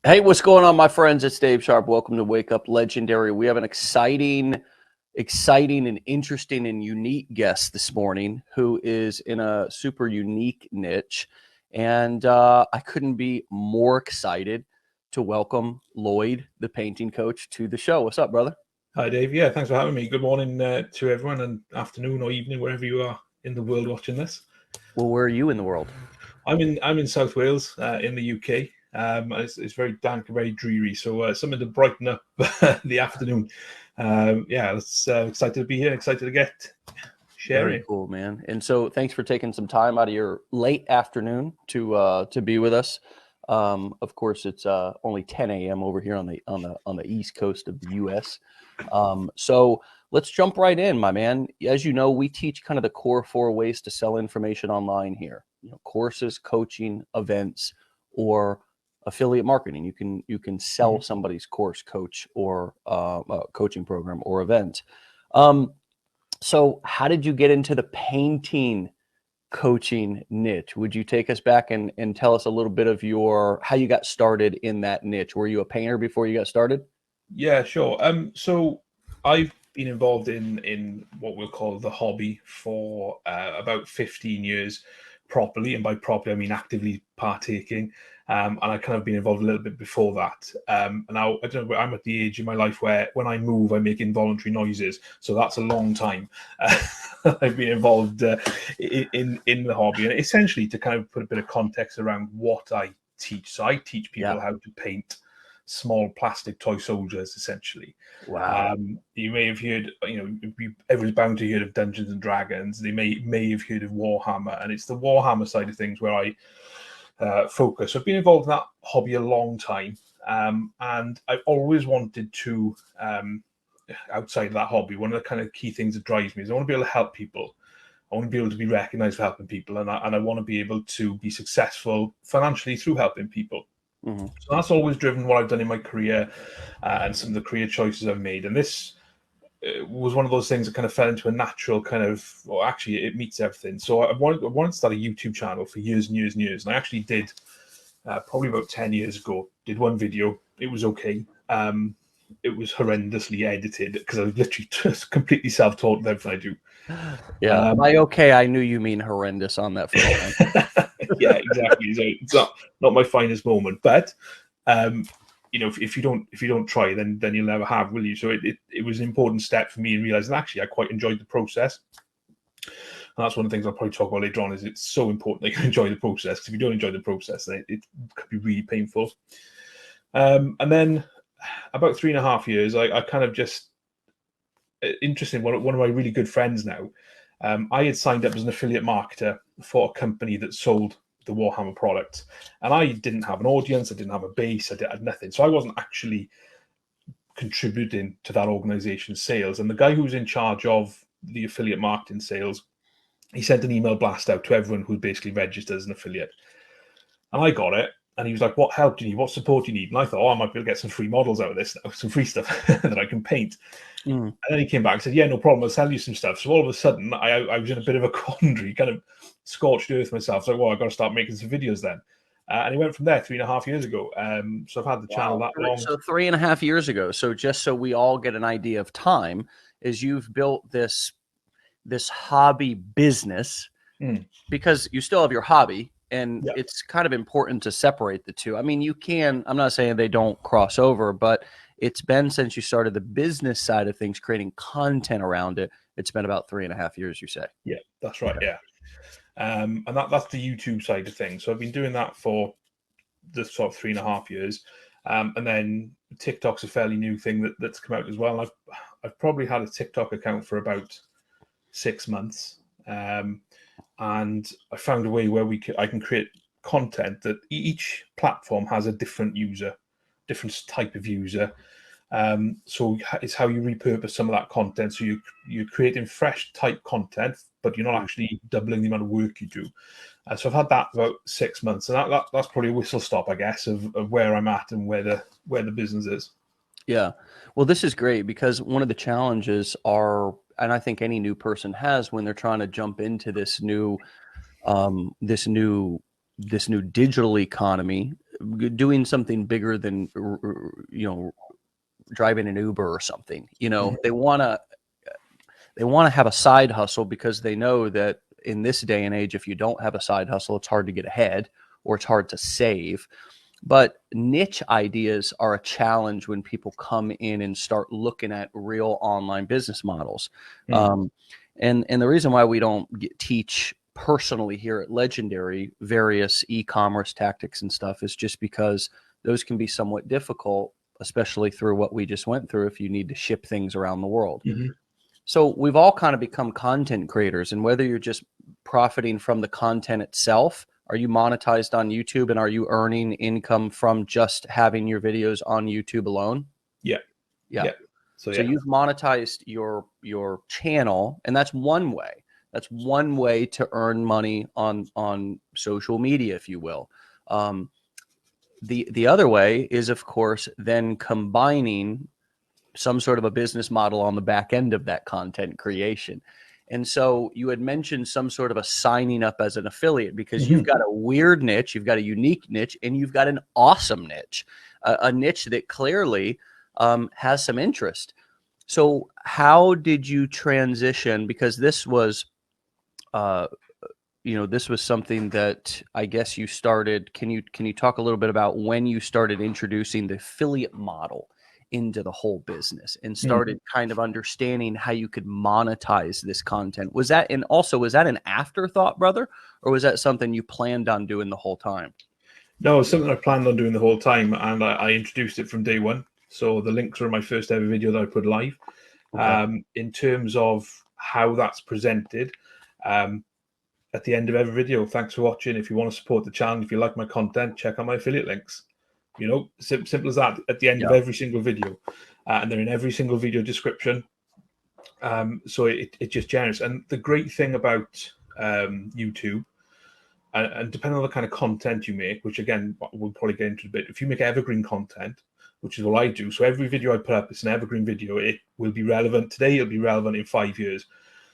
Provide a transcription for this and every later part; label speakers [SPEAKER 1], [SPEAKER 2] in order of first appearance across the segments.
[SPEAKER 1] Hey, what's going on, my friends? It's Dave Sharpe. Welcome to Wake Up Legendary. We have an exciting and interesting and unique guest this morning who is in a super unique niche. And I couldn't be more excited to welcome Lloyd, the painting coach, to the show. What's up, brother?
[SPEAKER 2] Hi, Dave. Yeah, thanks for having me. Good morning to everyone, and afternoon or evening, wherever you are in the world watching this.
[SPEAKER 1] Well, where are you in the world?
[SPEAKER 2] I'm in South Wales, in the UK. It's very dank and very dreary, so something to brighten up the afternoon. Yeah, it's excited to be here. Excited to get
[SPEAKER 1] Very
[SPEAKER 2] sharing.
[SPEAKER 1] cool, man. And so thanks for taking some time out of your late afternoon to be with us. Of course, it's only 10 a.m. over here on the East Coast of the U.S. So let's jump right in, my man. As you know, we teach kind of the core four ways to sell information online here. You know, courses, coaching, events, or affiliate marketing. You can sell
[SPEAKER 2] Mhm.
[SPEAKER 1] somebody's course, coach, or coaching program or event. Um, so how did you get into the painting coaching niche? Would you take us back and tell us a little bit of how you got started in that niche? Were you a painter before you got started?
[SPEAKER 2] Yeah, sure. So I've been involved in what we'll call the hobby for about 15 years properly, and by properly I mean actively partaking. And I kind of been involved a little bit before that. And now I don't know. I'm at the age in my life where when I move, I make involuntary noises. So that's a long time. I've been involved in the hobby, and essentially to kind of put a bit of context around what I teach. So I teach
[SPEAKER 1] Yeah.
[SPEAKER 2] people how to paint small plastic toy soldiers, essentially.
[SPEAKER 1] Wow.
[SPEAKER 2] You may have heard, everyone's bound to hear of Dungeons and Dragons. They may have heard of Warhammer, and it's the Warhammer side of things where I focus. So I've been involved in that hobby a long time, and I've always wanted to, outside of that hobby, one of the kind of key things that drives me is I want to be able to help people. I want to be able to be recognized for helping people, and I want to be able to be successful financially through helping people.
[SPEAKER 1] Hmm.
[SPEAKER 2] So that's always driven what I've done in my career, and some of the career choices I've made. And this was one of those things that kind of fell into a natural kind of, well, actually, it meets everything. So I wanted to start a YouTube channel for years and years and years. And I actually did, probably about 10 years ago, did one video. It was okay. It was horrendously edited because I was literally just completely self-taught with everything I do.
[SPEAKER 1] Yeah.
[SPEAKER 2] Um,
[SPEAKER 1] By okay, I knew you mean horrendous on that first one.
[SPEAKER 2] yeah, exactly. So it's not my finest moment, but um, if you don't try, then you'll never have, will you? So it was an important step for me in realizing actually I quite enjoyed the process. And that's one of the things I'll probably talk about later on. Is it's so important that you enjoy the process, because if you don't enjoy the process, then it could be really painful. And then about 3.5 years, I kind of just interesting. One of my really good friends now, I had signed up as an affiliate marketer for a company that sold the Warhammer product, and I didn't have an audience, I didn't have a base, I had nothing, so I wasn't actually contributing to that organization's sales. And the guy who was in charge of the affiliate marketing sales, he sent an email blast out to everyone who basically registered as an affiliate, and I got it. And he was like, "What help do you need? What support do you need?" And I thought, "Oh, I might be able to get some free models out of this now, some free stuff that I can paint."
[SPEAKER 1] Mm.
[SPEAKER 2] And then he came back and said, "Yeah, no problem. I'll sell you some stuff." So all of a sudden, I was in a bit of a quandary, kind of scorched earth myself. So, well, I've got to start making some videos then. And he went from there 3.5 years ago. So I've had the channel
[SPEAKER 1] Wow.
[SPEAKER 2] that long.
[SPEAKER 1] So 3.5 years ago. So just so we all get an idea of time, is you've built this hobby business
[SPEAKER 2] Mm,
[SPEAKER 1] because you still have your hobby, and
[SPEAKER 2] yeah.
[SPEAKER 1] it's kind of important to separate the two. I mean, I'm not saying they don't cross over, but it's been since you started the business side of things, creating content around it. It's been about 3.5 years, you say.
[SPEAKER 2] Yeah, that's right.
[SPEAKER 1] Okay.
[SPEAKER 2] Yeah. And that's the YouTube side of things. So I've been doing that for the sort of 3.5 years. And then TikTok's a fairly new thing that's come out as well. And I've probably had a TikTok account for about 6 months. And I found a way where I can create content that each platform has a different user, different type of user. So it's how you repurpose some of that content. So you're creating fresh type content, but you're not
[SPEAKER 1] Mm.
[SPEAKER 2] actually doubling the amount of work you do. So I've had that about 6 months, and that's probably a whistle stop, I guess, of where I'm at and where the business is.
[SPEAKER 1] Yeah. Well, this is great because one of the challenges are, and I think any new person has when they're trying to jump into um, this new, this new digital economy, doing something bigger than, driving an Uber or something. They want to have a side hustle because they know that in this day and age, if you don't have a side hustle, it's hard to get ahead or it's hard to save. But niche ideas are a challenge when people come in and start looking at real online business models. And the reason why we don't teach personally here at Legendary various e-commerce tactics and stuff is just because those can be somewhat difficult, especially through what we just went through if you need to ship things around the world. So we've all kind of become content creators, and whether you're just profiting from the content itself, are you monetized on YouTube, and are you earning income from just having your videos on YouTube alone?
[SPEAKER 2] Yeah.
[SPEAKER 1] So you've monetized your channel, and that's one way. That's one way to earn money on social media, if you will. The other way is, of course, then combining some sort of a business model on the back end of that content creation. And so you had mentioned some sort of a signing up as an affiliate because you've got a weird niche, you've got a unique niche, and you've got an awesome niche, a niche that clearly has some interest. So how did you transition? Because this was, this was something that I guess you started. Can you talk a little bit about when you started introducing the affiliate model into the whole business and started kind of understanding how you could monetize this content? Was that an afterthought, brother, or was that something you planned on doing the whole time?
[SPEAKER 2] No, it's something I planned on doing the whole time, and I introduced it from day one. So the links are in my first ever video that I put live. Okay. In terms of how that's presented, at the end of every video, thanks for watching. If you want to support the channel, if you like my content, check out my affiliate links. Simple as that at the end of every single video. And they're in every single video description. So it just generates. And the great thing about YouTube, and depending on the kind of content you make, which again, we'll probably get into a bit, if you make evergreen content, which is what I do, so every video I put up, it's an evergreen video. It will be relevant today, it'll be relevant in 5 years.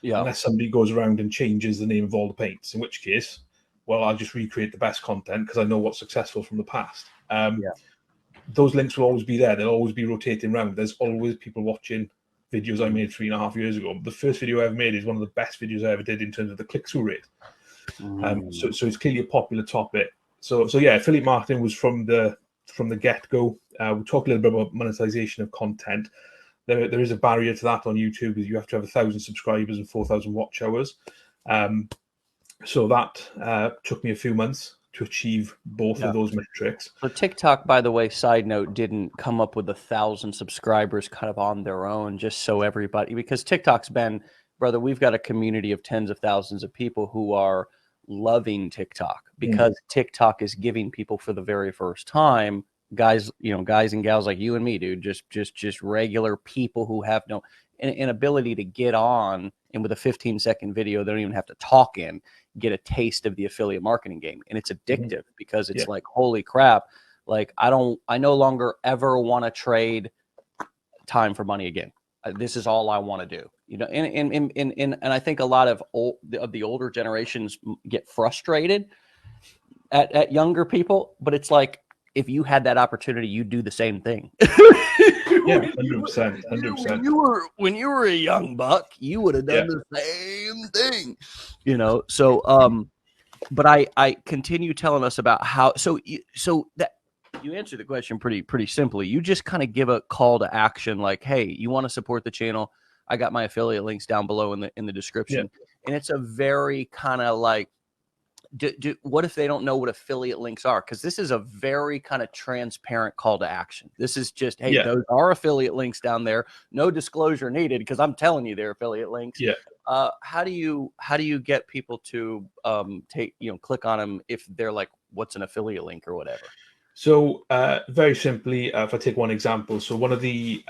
[SPEAKER 2] Unless somebody goes around and changes the name of all the paints, in which case, well, I'll just recreate the best content because I know what's successful from the past. Those links will always be there. They'll always be rotating around. There's always people watching videos I made 3.5 years ago. The first video I ever made is one of the best videos I ever did in terms of the click-through rate. So it's clearly a popular topic. So yeah, affiliate marketing was from the get-go. We'll talk a little bit about monetization of content. There is a barrier to that on YouTube, because you have to have 1,000 subscribers and 4,000 watch hours. So that took me a few months to achieve both of those metrics.
[SPEAKER 1] So TikTok, by the way, side note, didn't come up with 1,000 subscribers kind of on their own, just so everybody, because TikTok's been, brother, we've got a community of tens of thousands of people who are loving TikTok because TikTok is giving people for the very first time, guys and gals like you and me, dude, just regular people who have no an ability to get on, and with a 15-second video, they don't even have to talk in, get a taste of the affiliate marketing game. And it's addictive because it's like, holy crap, like I no longer ever want to trade time for money again. This is all I want to do, and I think a lot of the older generations get frustrated at younger people, but it's like, if you had that opportunity, you'd do the same thing.
[SPEAKER 2] Yeah, 100%, 100%.
[SPEAKER 1] When you were a young buck, you would have done the same thing, So, but I continue telling us about how. So that you answered the question pretty simply. You just kind of give a call to action, like, hey, you want to support the channel? I got my affiliate links down below in the description, and it's a very kind of like, what if they don't know what affiliate links are? Because this is a very kind of transparent call to action. This is just, hey, those are affiliate links down there. No disclosure needed, because I'm telling you they're affiliate links. How do you get people to click on them if they're like, what's an affiliate link or whatever?
[SPEAKER 2] So very simply, if I take one example, so one of the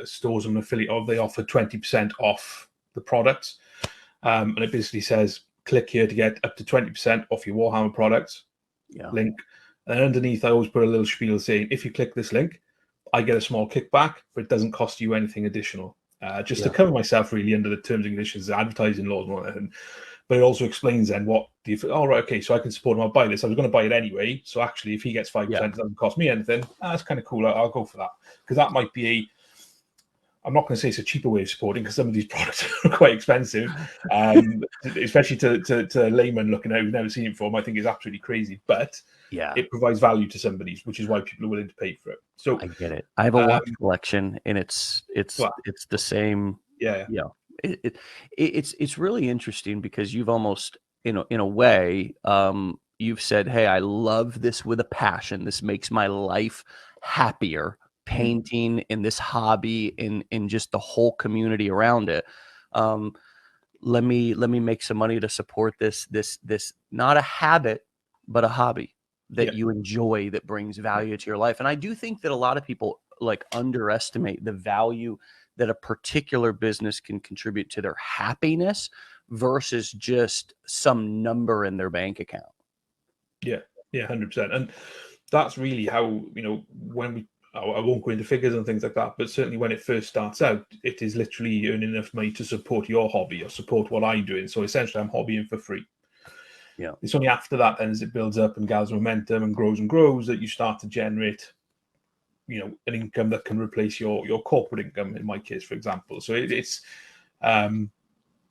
[SPEAKER 2] stores I'm an affiliate of, they offer 20% off the products, and it basically says, click here to get up to 20% off your Warhammer products link. And underneath, I always put a little spiel saying, if you click this link, I get a small kickback, but it doesn't cost you anything additional. Just to cover myself really under the terms and conditions, the advertising laws and all that. But it also explains then what the right, okay, so I can support him. I'll buy this. I was going to buy it anyway. So actually, if he gets 5%,
[SPEAKER 1] Yeah.
[SPEAKER 2] it doesn't cost me anything. That's kind of cool. I'll go for that, because that might be a. I'm not going to say it's a cheaper way of supporting, because some of these products are quite expensive, especially to a layman looking at who's never seen it before. I think is absolutely crazy, but
[SPEAKER 1] Yeah.
[SPEAKER 2] it provides value to somebody, which is why people are willing to pay for it. So
[SPEAKER 1] I get it. I have a watch collection, and it's
[SPEAKER 2] well,
[SPEAKER 1] the same.
[SPEAKER 2] yeah,
[SPEAKER 1] Yeah. It's really interesting because you've almost, in a way, you've said, "Hey, I love this with a passion. This makes my life happier. Painting and this hobby and just the whole community around it. Um, let me make some money to support this not a habit, but a hobby that
[SPEAKER 2] yeah,
[SPEAKER 1] you enjoy, that brings value to your life." And I do think that a lot of people like underestimate the value that a particular business can contribute to their happiness versus just some number in their bank account.
[SPEAKER 2] yeah, yeah, 100%. And that's really how, when I won't go into figures and things like that, but certainly when it first starts out, it is literally earning enough money to support your hobby or support what I'm doing. So essentially, I'm hobbying for free.
[SPEAKER 1] Yeah.
[SPEAKER 2] It's only after that, then, as it builds up and gathers momentum and grows, that you start to generate, an income that can replace your corporate income. In my case, for example, so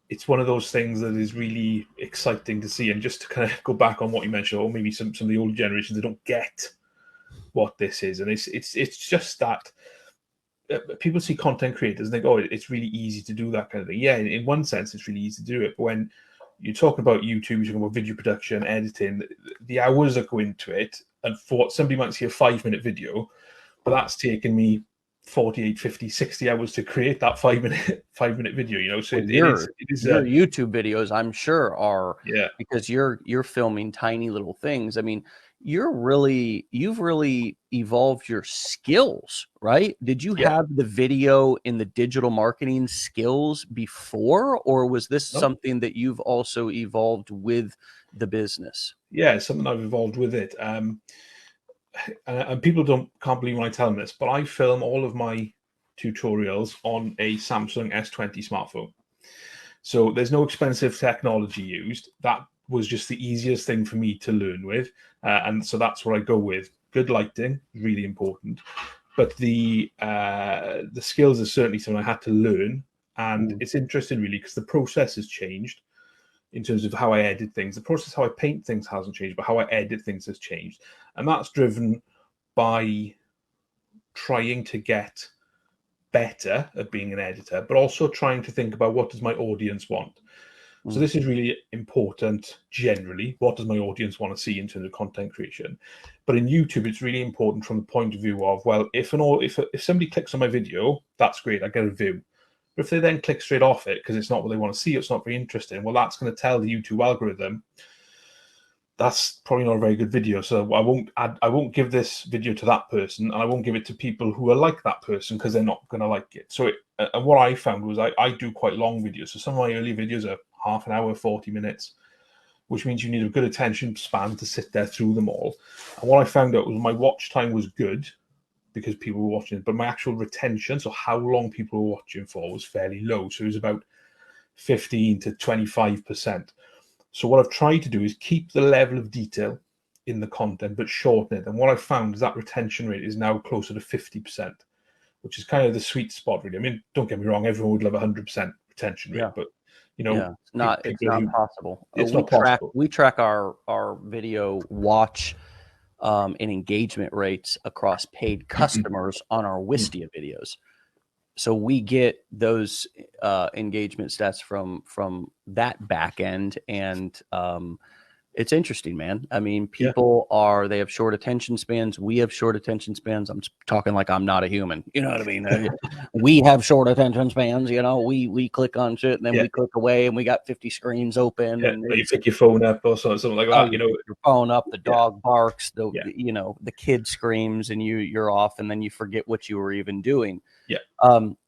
[SPEAKER 2] it's one of those things that is really exciting to see. And just to kind of go back on what you mentioned, or maybe some of the older generations, they don't get what this is, and it's just that people see content creators and think, oh, it's really easy to do that kind of thing. Yeah, in one sense, it's really easy to do it. But when you're talking about YouTube, you're talking about video production, editing, the hours that go into it, and for somebody might see a 5-minute video, but that's taken me 48, 50, 60 hours to create that 5-minute video. So
[SPEAKER 1] Well,
[SPEAKER 2] it is
[SPEAKER 1] your YouTube videos, I'm sure, are,
[SPEAKER 2] yeah,
[SPEAKER 1] because you're filming tiny little things. I mean, you've really evolved your skills, right? Did you
[SPEAKER 2] yeah,
[SPEAKER 1] have the video in the digital marketing skills before, or was this
[SPEAKER 2] no,
[SPEAKER 1] something that you've also evolved with the business?
[SPEAKER 2] yeah, it's something I've evolved with it. And people can't believe when I tell them this, but I film all of my tutorials on a Samsung S20 smartphone. So there's no expensive technology used. That was just the easiest thing for me to learn with, and so that's what I go with. Good lighting, really important, but the skills is certainly something I had to learn, and
[SPEAKER 1] Mm.
[SPEAKER 2] it's interesting really because the process has changed in terms of how I edit things. The process how I paint things hasn't changed, but how I edit things has changed, and that's driven by trying to get better at being an editor, but also trying to think about what does my audience want. So
[SPEAKER 1] Mm.
[SPEAKER 2] this is really important generally. What does my audience want to see in terms of content creation? But in YouTube, it's really important from the point of view of, well, if somebody clicks on my video, that's great, I get a view. But if they then click straight off it because it's not what they want to see, it's not very interesting, well, that's going to tell the YouTube algorithm that's probably not a very good video. So I won't give this video to that person, and I won't give it to people who are like that person because they're not going to like it. So and what I found was I do quite long videos. So some of my early videos are half an hour, 40 minutes, which means you need a good attention span to sit there through them all. And what I found out was my watch time was good because people were watching it, but my actual retention, so how long people were watching for, was fairly low. So it was about 15 to 25%. So what I've tried to do is keep the level of detail in the content, but shorten it. And what I've found is that retention rate is now closer to 50%, which is kind of the sweet spot, really. I mean, don't get me wrong, everyone would love 100% retention rate,
[SPEAKER 1] Yeah.
[SPEAKER 2] but
[SPEAKER 1] Yeah, it's
[SPEAKER 2] people
[SPEAKER 1] not
[SPEAKER 2] who
[SPEAKER 1] possible.
[SPEAKER 2] it's not possible.
[SPEAKER 1] We track our video watch and engagement rates across paid customers on our Wistia videos. So we get those engagement stats from that back end, and it's interesting, man. I mean,
[SPEAKER 2] Yeah,
[SPEAKER 1] they have short attention spans. We have short attention spans. I'm talking like I'm not a human. You know what I mean? We have short attention spans. We click on shit and then
[SPEAKER 2] yeah,
[SPEAKER 1] we click away, and we got 50 screens open,
[SPEAKER 2] yeah.
[SPEAKER 1] and
[SPEAKER 2] Or you
[SPEAKER 1] it's,
[SPEAKER 2] pick your phone up or something like
[SPEAKER 1] oh,
[SPEAKER 2] that.
[SPEAKER 1] you pick your phone up, the
[SPEAKER 2] Yeah,
[SPEAKER 1] dog barks,
[SPEAKER 2] yeah,
[SPEAKER 1] the kid screams, and you're off, and then you forget what you were even doing.
[SPEAKER 2] yeah.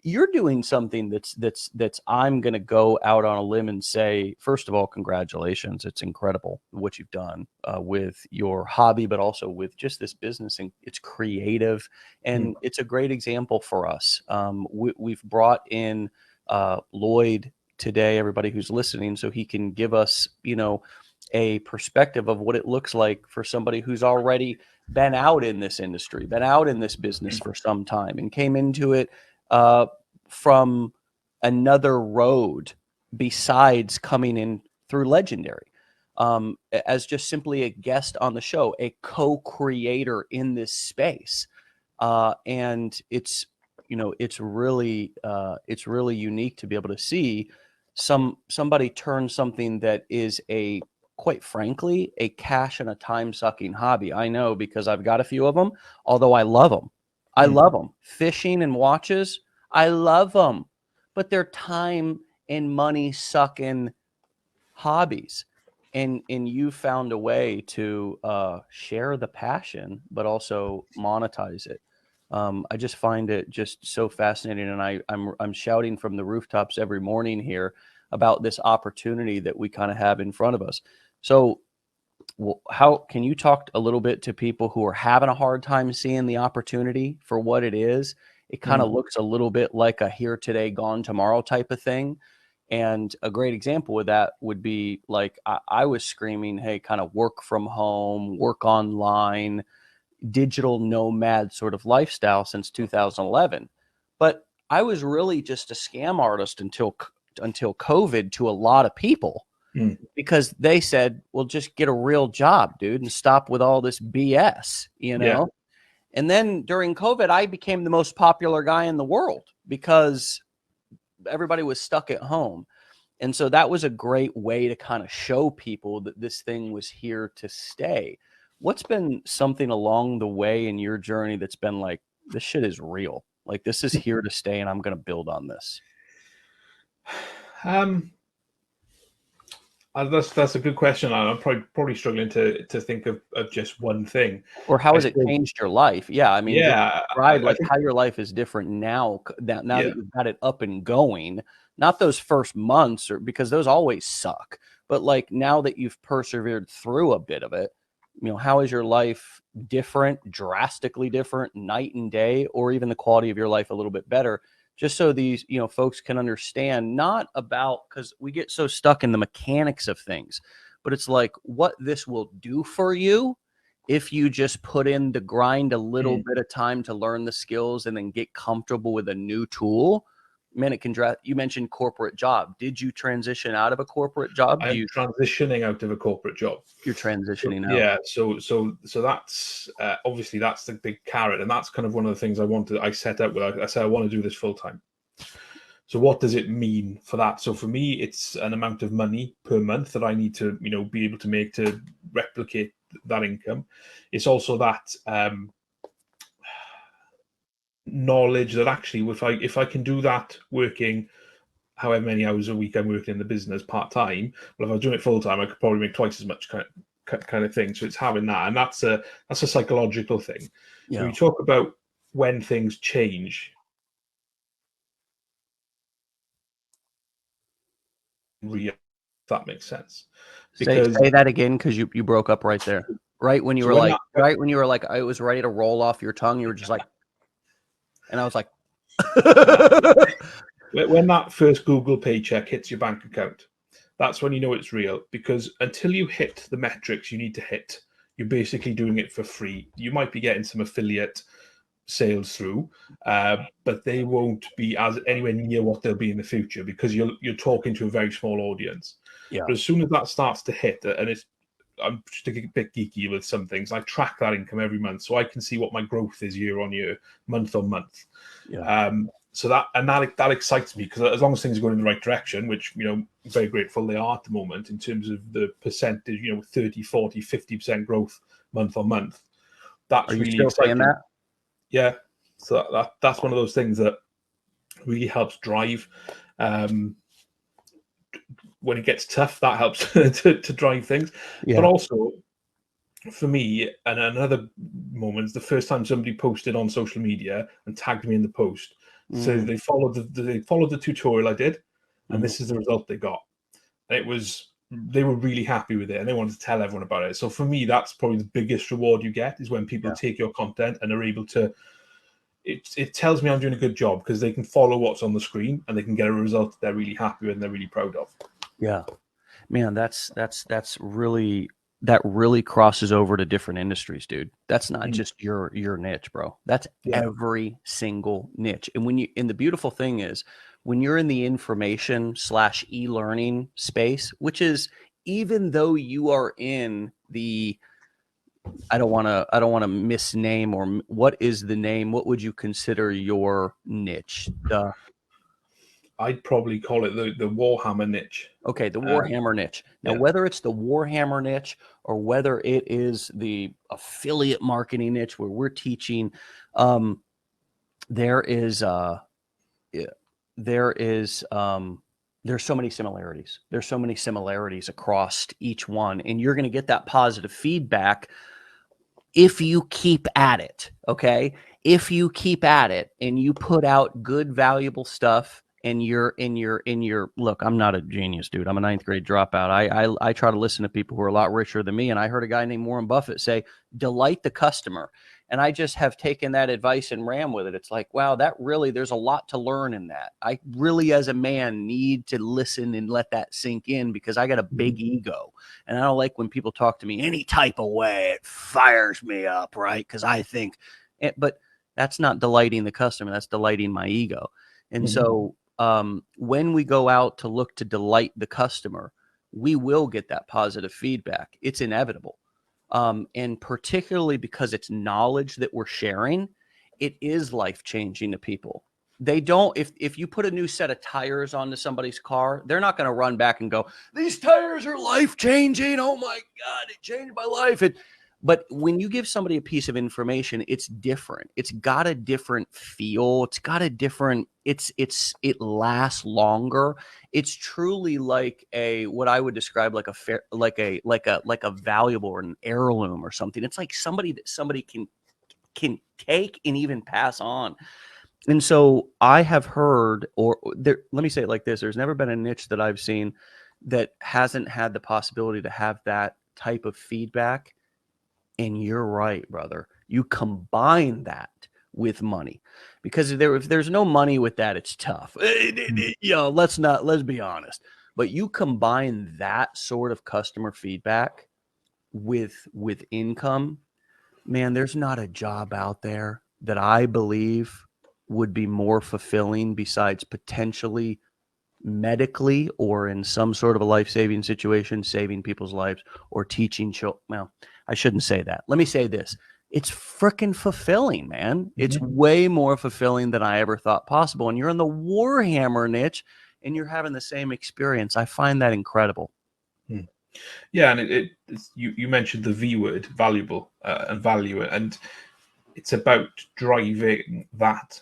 [SPEAKER 1] You're doing something that's I'm going to go out on a limb and say, first of all, congratulations. It's incredible what you've done with your hobby, but also with just this business. And it's creative,
[SPEAKER 2] Mm,
[SPEAKER 1] and it's a great example for us. We've brought in Lloyd today, everybody who's listening, so he can give us, a perspective of what it looks like for somebody who's already been out in this industry, been out in this business for some time, and came into it from another road besides coming in through Legendary, as just simply a guest on the show, a co-creator in this space. And it's really unique to be able to see somebody turn something that is quite frankly a cash and a time sucking hobby. I know, because I've got a few of them, although I love them. I love them. Fishing and watches, I love them, but they're time and money sucking hobbies. And you found a way to share the passion, but also monetize it. I just find it just so fascinating, and I'm shouting from the rooftops every morning here about this opportunity that we kind of have in front of us. So, how can you talk a little bit to people who are having a hard time seeing the opportunity for what it is? It kind of looks a little bit like a here today, gone tomorrow type of thing. And a great example of that would be like I was screaming, hey, kind of work from home, work online, digital nomad sort of lifestyle since 2011. But I was really just a scam artist until COVID to a lot of people, because they said, well, just get a real job, dude, and stop with all this BS,
[SPEAKER 2] Yeah.
[SPEAKER 1] And then during COVID, I became the most popular guy in the world because everybody was stuck at home. And so that was a great way to kind of show people that this thing was here to stay. What's been something along the way in your journey that's been like, this shit is real? Like, this is here to stay, and I'm going to build on this.
[SPEAKER 2] That's a good question. I'm probably struggling to think of just one thing.
[SPEAKER 1] Or how
[SPEAKER 2] I
[SPEAKER 1] has it
[SPEAKER 2] suppose,
[SPEAKER 1] changed your life? Yeah, I mean, just
[SPEAKER 2] yeah,
[SPEAKER 1] describe
[SPEAKER 2] I
[SPEAKER 1] like
[SPEAKER 2] think,
[SPEAKER 1] how your life is different now that
[SPEAKER 2] yeah,
[SPEAKER 1] you've got it up and going. Not those first months, or because those always suck, but like now that you've persevered through a bit of it, how is your life different, drastically different, night and day, or even the quality of your life a little bit better? Just so these, folks can understand, not about, because we get so stuck in the mechanics of things, but it's like what this will do for you if you just put in the grind, a little bit of time to learn the skills and then get comfortable with a new tool. Man, it can you mentioned corporate job. Did you transition out of a corporate job?
[SPEAKER 2] I'm transitioning out of a corporate job.
[SPEAKER 1] You're transitioning out.
[SPEAKER 2] Yeah, so that's obviously that's the big carrot, and that's kind of one of the things I set out with. I said I want to do this full time. So what does it mean for that? So for me, it's an amount of money per month that I need to, be able to make to replicate that income. It's also that knowledge that actually, if I can do that working however many hours a week I'm working in the business part time, well, if I was doing it full time, I could probably make twice as much kind of thing. So it's having that, and that's a psychological thing.
[SPEAKER 1] Yeah.
[SPEAKER 2] So you talk about when things change. If that makes sense. Because
[SPEAKER 1] Say that again, because you broke up right there. Right when you
[SPEAKER 2] so
[SPEAKER 1] were
[SPEAKER 2] when
[SPEAKER 1] like,
[SPEAKER 2] that,
[SPEAKER 1] right when you were like, I was ready to roll off your tongue. You were just like, and I was like,
[SPEAKER 2] when that first Google paycheck hits your bank account, that's when you know it's real. Because until you hit the metrics you need to hit, you're basically doing it for free. You might be getting some affiliate sales through, but they won't be as anywhere near what they'll be in the future, because you're talking to a very small audience.
[SPEAKER 1] yeah,
[SPEAKER 2] But as soon as that starts to hit, and I'm just a bit geeky with some things, I track that income every month, so I can see what my growth is year on year, month on month.
[SPEAKER 1] yeah.
[SPEAKER 2] So that excites me, because as long as things are going in the right direction, which, I'm very grateful they are at the moment, in terms of the percentage, 30, 40, 50% growth month on month. That's
[SPEAKER 1] Are you
[SPEAKER 2] really
[SPEAKER 1] still saying
[SPEAKER 2] exciting.
[SPEAKER 1] that?
[SPEAKER 2] Yeah. So that's one of those things that really helps drive. When it gets tough, that helps to drive things.
[SPEAKER 1] Yeah.
[SPEAKER 2] But also, for me, and another moment is the first time somebody posted on social media and tagged me in the post. So they followed the tutorial I did, and this is the result they got. And they were really happy with it, and they wanted to tell everyone about it. So for me, that's probably the biggest reward you get, is when people
[SPEAKER 1] Yeah.
[SPEAKER 2] take your content and are able to it tells me I'm doing a good job because they can follow what's on the screen and they can get a result that they're really happy with and they're really proud of.
[SPEAKER 1] Yeah, man, that's really, that really crosses over to different industries, dude. That's not just your niche, bro. That's
[SPEAKER 2] Yeah.
[SPEAKER 1] every single niche. And the beautiful thing is when you're in the information slash e-learning space, which is, even though you are in the, I don't want to misname, or what is the name? What would you consider your niche?
[SPEAKER 2] I'd probably call it the Warhammer niche.
[SPEAKER 1] Okay, the Warhammer niche. Now,
[SPEAKER 2] Yeah.
[SPEAKER 1] whether it's the Warhammer niche or whether it is the affiliate marketing niche where we're teaching, there is there is there's so many similarities. There's so many similarities across each one, and you're going to get that positive feedback if you keep at it. Okay, if you keep at it and you put out good, valuable stuff, and you're in your look, I'm not a genius, dude. I'm a ninth grade dropout. I try to listen to people who are a lot richer than me, and I heard a guy named Warren Buffett say, delight the customer. And I just have taken that advice and ran with it. It's like, wow, that really, there's a lot to learn in that. I really, as a man, need to listen and let that sink in, because I got a big ego. And I don't like when people talk to me any type of way. It fires me up, right? Because I think, but that's not delighting the customer. That's delighting my ego. And so when we go out to look to delight the customer, we will get that positive feedback. It's inevitable. And particularly because it's knowledge that we're sharing, it is life-changing to people. They don't, if you put a new set of tires onto somebody's car, they're not going to run back and go, these tires are life-changing. Oh my God, it changed my life. But when you give somebody a piece of information, it's different. It's got a different feel. It's got a different, it lasts longer. It's truly like what I would describe like a valuable or an heirloom or something. It's like somebody that somebody can take and even pass on. And so I have heard, let me say it like this: there's never been a niche that I've seen that hasn't had the possibility to have that type of feedback. And you're right, brother. You combine that with money, because if there's no money with that, it's tough. Let's be honest. But you combine that sort of customer feedback with income, man, there's not a job out there that I believe would be more fulfilling, besides potentially medically or in some sort of a life-saving situation, saving people's lives or teaching children. Well, I shouldn't say that. Let me say this. It's freaking fulfilling, man. It's way more fulfilling than I ever thought possible. And you're in the Warhammer niche and you're having the same experience. I find that incredible.
[SPEAKER 2] Yeah, and you mentioned the V word, valuable and value, and it's about driving that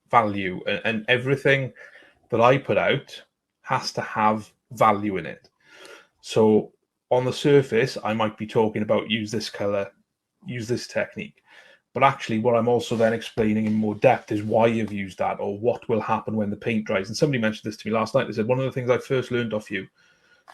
[SPEAKER 2] value, and everything that I put out has to have value in it. So on the surface, I might be talking about use this color, use this technique, but actually what I'm also then explaining in more depth is why you've used that, or what will happen when the paint dries. And somebody mentioned this to me last night. They said one of the things I first learned off you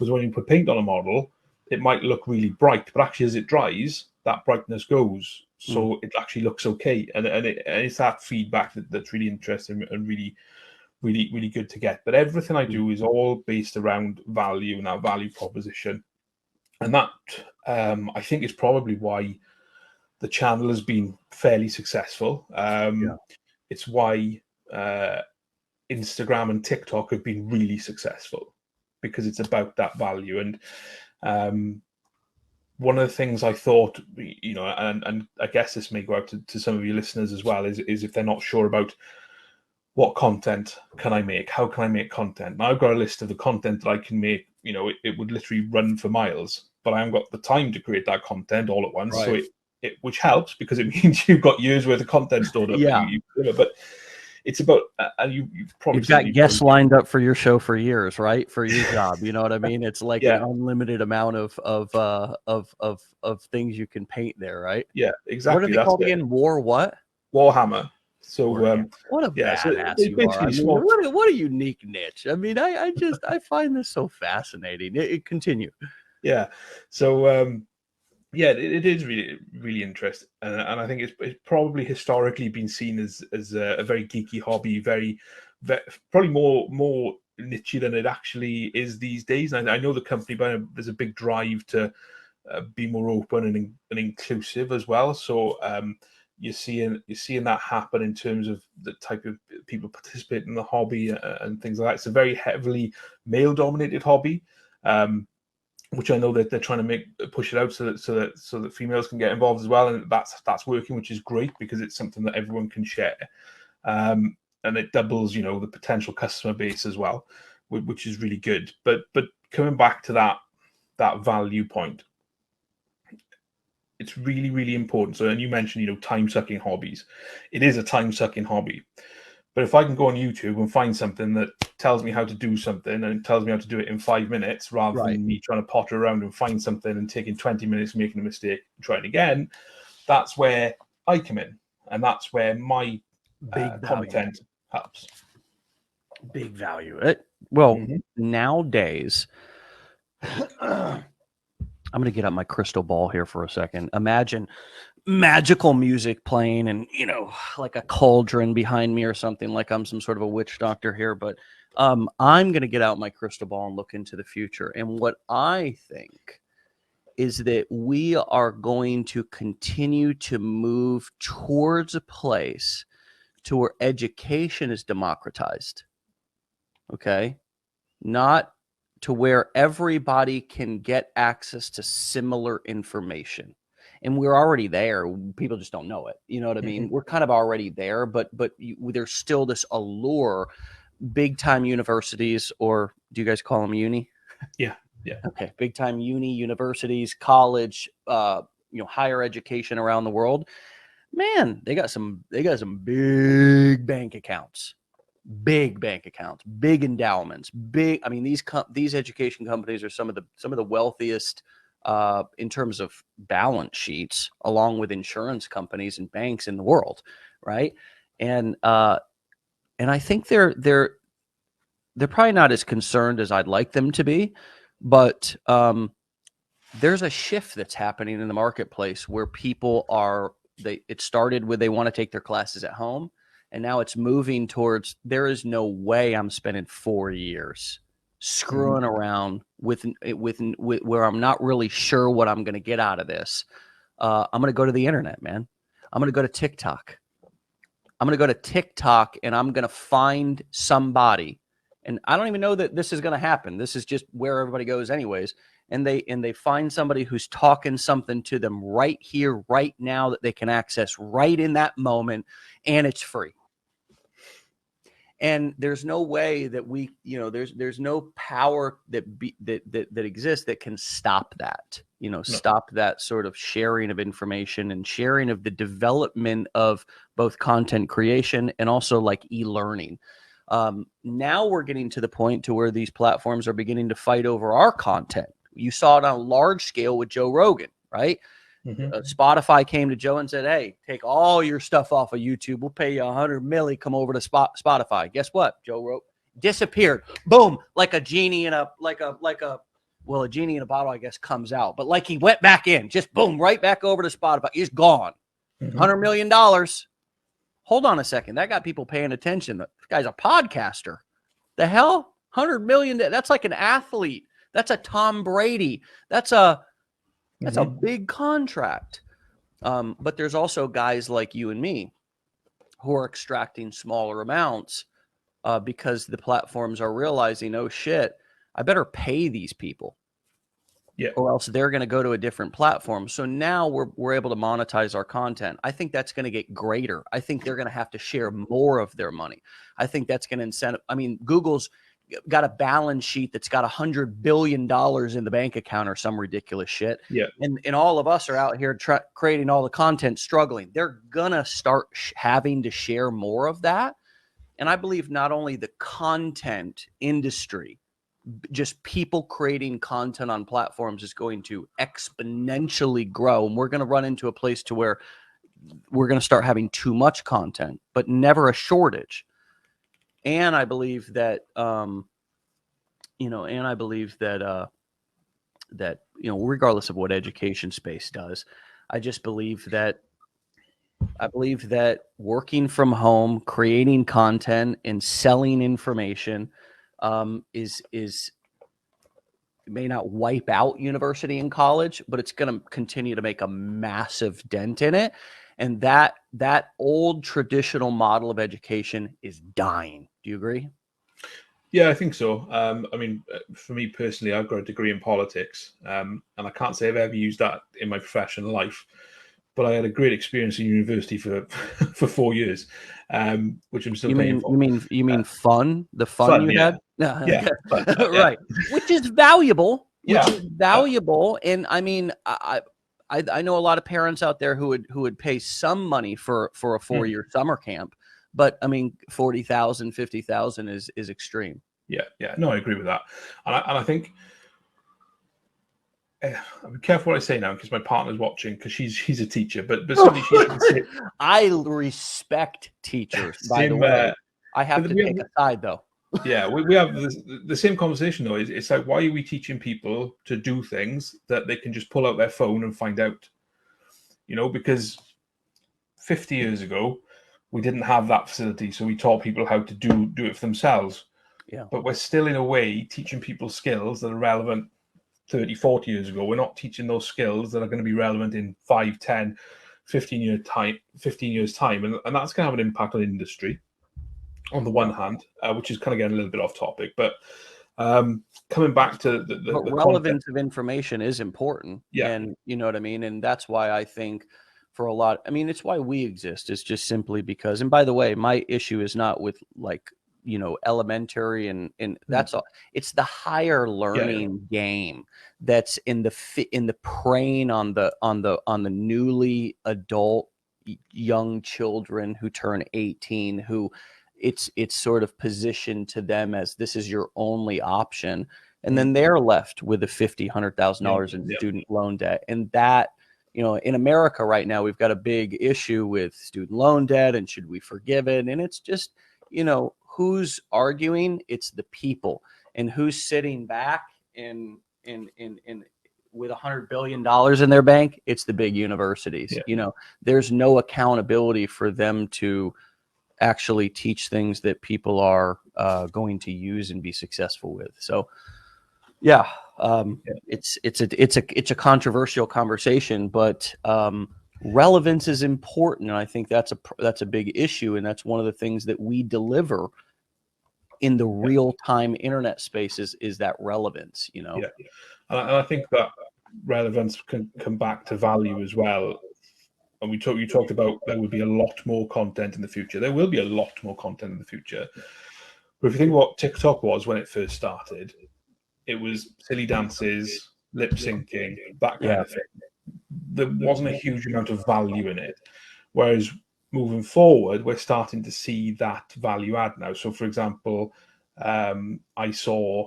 [SPEAKER 2] was when you put paint on a model, it might look really bright, but actually as it dries, that brightness goes. So it actually looks okay. And it's that feedback that's really interesting and really, really, really good to get. But everything I do is all based around value and that value proposition. And that, I think, is probably why the channel has been fairly successful. It's why Instagram and TikTok have been really successful, because it's about that value. And one of the things I thought, and I guess this may go out to some of your listeners as well, is if they're not sure about what content can I make, how can I make content. Now I've got a list of the content that I can make. It would literally run for miles, but I haven't got the time to create that content all at once. Right. So which helps, because it means you've got years worth of content stored up.
[SPEAKER 1] Yeah.
[SPEAKER 2] But it's about, and you've
[SPEAKER 1] got guests lined up for your show for years, right? For your job, you know what I mean? It's like an unlimited amount of things you can paint there, right?
[SPEAKER 2] Yeah, exactly.
[SPEAKER 1] What are they called again?
[SPEAKER 2] Warhammer. So
[SPEAKER 1] what a badass you are! I mean, what a unique niche. I mean, I find this so fascinating. It continue.
[SPEAKER 2] Yeah. So Yeah, it is really really interesting, and I think it's probably historically been seen as a very geeky hobby, probably more niche than it actually is these days. And I know the company, but there's a big drive to be more open and inclusive as well. So you're seeing that happen in terms of the type of people participate in the hobby and things like that. It's a very heavily male dominated hobby. Which I know that they're trying to push it out so that females can get involved as well, and that's working, which is great because it's something that everyone can share, and it doubles, the potential customer base as well, which is really good. But coming back to that value point, it's really really important. So, and you mentioned time sucking hobbies. It is a time sucking hobby, but if I can go on YouTube and find something that tells me how to do something and tells me how to do it in 5 minutes, rather
[SPEAKER 1] Right.
[SPEAKER 2] than me trying to potter around and find something and taking 20 minutes, making a mistake, and trying again, that's where I come in. And that's where my
[SPEAKER 1] Big value.
[SPEAKER 2] content helps.
[SPEAKER 1] Big value. Well,
[SPEAKER 2] Mhm.
[SPEAKER 1] nowadays, I'm going to get up my crystal ball here for a second. Imagine magical music playing and, like a cauldron behind me or something, like I'm some sort of a witch doctor here. But I'm going to get out my crystal ball and look into the future. And what I think is that we are going to continue to move towards a place to where education is democratized. Okay. Not to where everybody can get access to similar information. And we're already there. People just don't know it. You know what I mean?
[SPEAKER 2] Mhm.
[SPEAKER 1] We're kind of already there, but there's still this allure. Big time universities, or do you guys call them uni?
[SPEAKER 2] Yeah. Yeah.
[SPEAKER 1] Okay, big time universities, college, higher education around the world. Man, they got some big bank accounts, big endowments, big. I mean, these education companies are some of the wealthiest in terms of balance sheets, along with insurance companies and banks in the world, right? And I think they're probably not as concerned as I'd like them to be, but there's a shift that's happening in the marketplace where people are it started with they want to take their classes at home, and now it's moving towards there is no way I'm spending 4 years
[SPEAKER 2] Mhm.
[SPEAKER 1] screwing around with where I'm not really sure what I'm going to get out of this. I'm going to go to the internet, man. I'm going to go to TikTok. I'm going to go to TikTok and I'm going to find somebody. And I don't even know that this is going to happen. This is just where everybody goes anyways. And they find somebody who's talking something to them right here, right now, that they can access right in that moment, and it's free. And there's no way that there's no power that exists that can stop that.
[SPEAKER 2] No.
[SPEAKER 1] Stop that sort of sharing of information and sharing of the development of both content creation and also like e-learning. Now we're getting to the point to where these platforms are beginning to fight over our content. You saw it on a large scale with Joe Rogan, right?
[SPEAKER 2] Mhm.
[SPEAKER 1] Spotify came to Joe and said, "Hey, take all your stuff off of YouTube. We'll pay you $100 million. Come over to Spotify." Guess what? Joe wrote, disappeared. Boom, like a genie in a a genie in a bottle, I guess, comes out. But like he went back in, just boom, right back over to Spotify. He's gone.
[SPEAKER 2] Mhm.
[SPEAKER 1] $100 million. Hold on a second. That got people paying attention. This guy's a podcaster. The hell? 100 million. That's like an athlete. That's a Tom Brady. That's a
[SPEAKER 2] Mhm.
[SPEAKER 1] big contract. But there's also guys like you and me who are extracting smaller amounts because the platforms are realizing, oh shit, I better pay these people,
[SPEAKER 2] Yeah.
[SPEAKER 1] or else they're going to go to a different platform. So now we're able to monetize our content. I think that's going to get greater. I think they're going to have to share more of their money. I think that's going to incentive. I mean, Google's got a balance sheet that's got $100 billion in the bank account or some ridiculous shit.
[SPEAKER 2] Yeah.
[SPEAKER 1] And all of us are out here creating all the content, struggling. They're going to start having to share more of that. And I believe not only the content industry, just people creating content on platforms is going to exponentially grow. And we're going to run into a place to where we're going to start having too much content, but never a shortage. And I believe that, that regardless of what education space does, I believe that working from home, creating content, and selling information is may not wipe out university and college, but it's going to continue to make a massive dent in it. And that old traditional model of education is dying. Do you agree?
[SPEAKER 2] Yeah, I think so. I mean, for me personally, I've got a degree in politics, and I can't say I've ever used that in my professional life. But I had a great experience in university for for 4 years, which I'm still
[SPEAKER 1] You
[SPEAKER 2] paying
[SPEAKER 1] mean
[SPEAKER 2] for.
[SPEAKER 1] you mean you
[SPEAKER 2] Uh,
[SPEAKER 1] mean fun? The fun
[SPEAKER 2] Fun,
[SPEAKER 1] you
[SPEAKER 2] yeah,
[SPEAKER 1] had? Yeah,
[SPEAKER 2] yeah, fun, yeah,
[SPEAKER 1] right. Which is valuable. Which
[SPEAKER 2] yeah,
[SPEAKER 1] is valuable. And I mean, I know a lot of parents out there who would pay some money for a
[SPEAKER 2] mm,
[SPEAKER 1] 4-year summer camp, but I mean, 40,000, 50,000 is extreme.
[SPEAKER 2] yeah, yeah. No, I agree with that, and I think I'm careful what I say now because my partner's watching because she's a teacher, but certainly she had the
[SPEAKER 1] I respect teachers, by the
[SPEAKER 2] same.
[SPEAKER 1] way. I have to
[SPEAKER 2] We have
[SPEAKER 1] take a side though.
[SPEAKER 2] Yeah, we have the same conversation though. It's like, why are we teaching people to do things that they can just pull out their phone and find out? Because 50 years ago, we didn't have that facility, so we taught people how to do it for themselves.
[SPEAKER 1] Yeah.
[SPEAKER 2] But we're still, in a way, teaching people skills that are relevant 30, 40 years ago. We're not teaching those skills that are going to be relevant in 5, 10, 15 years time. And that's going to have an impact on industry on the one hand, which is kind of getting a little bit off topic, but coming back to
[SPEAKER 1] But
[SPEAKER 2] the content.
[SPEAKER 1] relevance of information is important.
[SPEAKER 2] Yeah,
[SPEAKER 1] And you know what I mean? And that's why I think for a lot, I mean, it's why we exist. It's just simply because, and by the way, my issue is not with like, elementary and that's all. It's the higher
[SPEAKER 2] yeah, yeah,
[SPEAKER 1] learning game that's in the preying on the newly adult young children who turn 18, who it's sort of positioned to them as this is your only option, and
[SPEAKER 2] mm,
[SPEAKER 1] then they're left with the
[SPEAKER 2] yeah,
[SPEAKER 1] $50,000-$100,000 in
[SPEAKER 2] yeah,
[SPEAKER 1] student loan debt. And that, in America right now, we've got a big issue with student loan debt and should we forgive it? And it's just, who's arguing? It's the people. And who's sitting back in with $100 billion in their bank? It's the big universities.
[SPEAKER 2] yeah,
[SPEAKER 1] There's no accountability for them to actually teach things that people are going to use and be successful with. So yeah,
[SPEAKER 2] yeah,
[SPEAKER 1] it's a controversial conversation, but relevance is important, and I think that's a big issue, and that's one of the things that we deliver in the
[SPEAKER 2] yeah,
[SPEAKER 1] real time internet spaces is that relevance.
[SPEAKER 2] yeah. And I think that relevance can come back to value as well. And you talked about there would be a lot more content in the future. There will be a lot more content in the future. But if you think what TikTok was when it first started, it was silly dances, lip syncing, that kind
[SPEAKER 1] Yeah,
[SPEAKER 2] of thing. There wasn't a huge amount of value in it. Whereas moving forward, we're starting to see that value add now. So, for example, I saw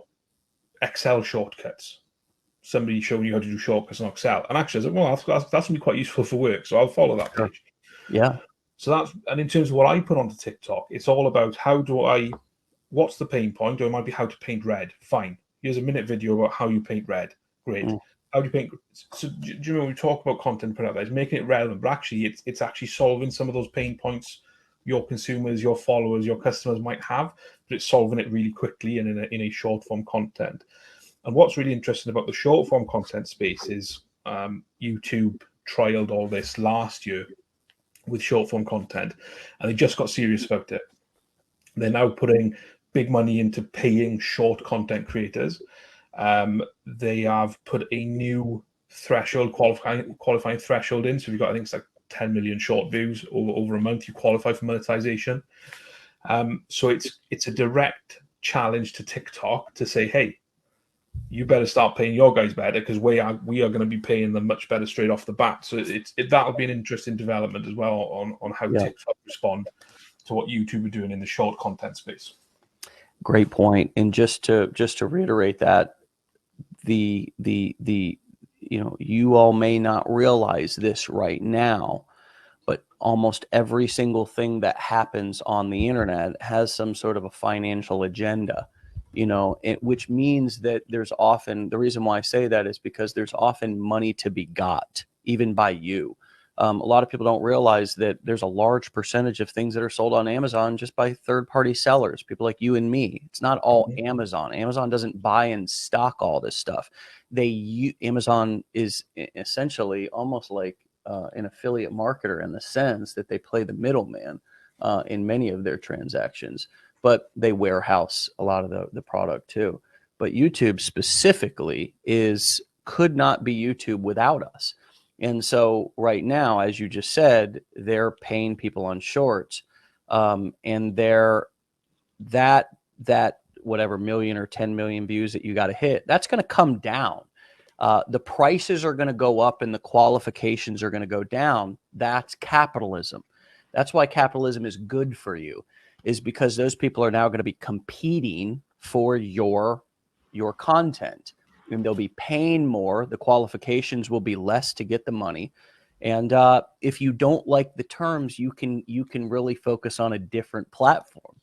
[SPEAKER 2] Excel shortcuts. Somebody showing you how to do shortcuts in Excel, and actually, I was like, well, that's going to be quite useful for work, so I'll follow that
[SPEAKER 1] sure.
[SPEAKER 2] page.
[SPEAKER 1] Yeah,
[SPEAKER 2] So and in terms of what I put onto TikTok, it's all about what's the pain point, or it might be how to paint red. Fine. Here's a minute video about how you paint red. Great.
[SPEAKER 1] mm,
[SPEAKER 2] How do you paint? So do you know when we talk about content put out there, it's making it relevant, but actually it's actually solving some of those pain points your consumers, your followers, your customers might have, but it's solving it really quickly and in a short form content. And what's really interesting about the short form content space is YouTube trialed all this last year with short form content, and they just got serious about it. They're now putting big money into paying short content creators. They have put a new threshold, qualifying threshold in. So if you've got, I think it's like 10 million short views over a month, you qualify for monetization. So it's a direct challenge to TikTok to say, hey, you better start paying your guys better because we are going to be paying them much better straight off the bat. So that'll be an interesting development as well on how
[SPEAKER 1] yeah.
[SPEAKER 2] TikTok respond to what YouTube are doing in the short content space.
[SPEAKER 1] Great point. And just to reiterate that, the you all may not realize this right now, but almost every single thing that happens on the internet has some sort of a financial agenda. which means that there's often, the reason why I say that is because there's often money to be got, even by you. A lot of people don't realize that there's a large percentage of things that are sold on Amazon just by third-party sellers, people like you and me. It's not all Amazon. Amazon doesn't buy and stock all this stuff. Amazon is essentially almost like an affiliate marketer in the sense that they play the middleman in many of their transactions, but they warehouse a lot of the product too. But YouTube specifically could not be YouTube without us. And so right now, as you just said, they're paying people on shorts, and that whatever million or 10 million views that you got to hit, that's going to come down. The prices are going to go up and the qualifications are going to go down. That's capitalism. That's why capitalism is good for you, is because those people are now going to be competing for your content, and they'll be paying more. The qualifications will be less to get the money. And if you don't like the terms, you can really focus on a different platform.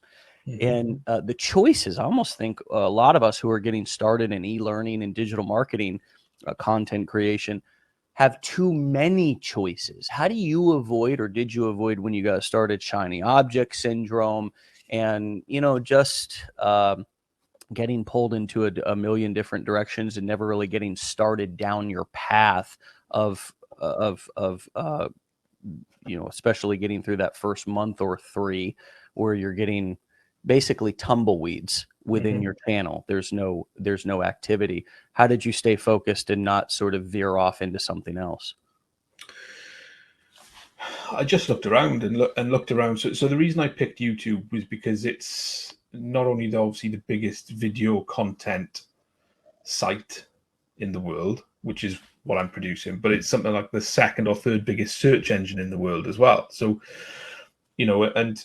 [SPEAKER 1] And the choices, I almost think a lot of us who are getting started in e-learning and digital marketing, content creation, have too many choices. How do you avoid, or did you avoid when you got started, shiny object syndrome and, just getting pulled into a million different directions and never really getting started down your path of especially getting through that first month or three where you're getting basically tumbleweeds within your channel. There's no activity. How did you stay focused and not sort of veer off into something else?
[SPEAKER 2] I just looked around and looked around. So the reason I picked YouTube was because it's not only obviously the biggest video content site in the world, which is what I'm producing, but it's something like the second or third biggest search engine in the world as well. So, and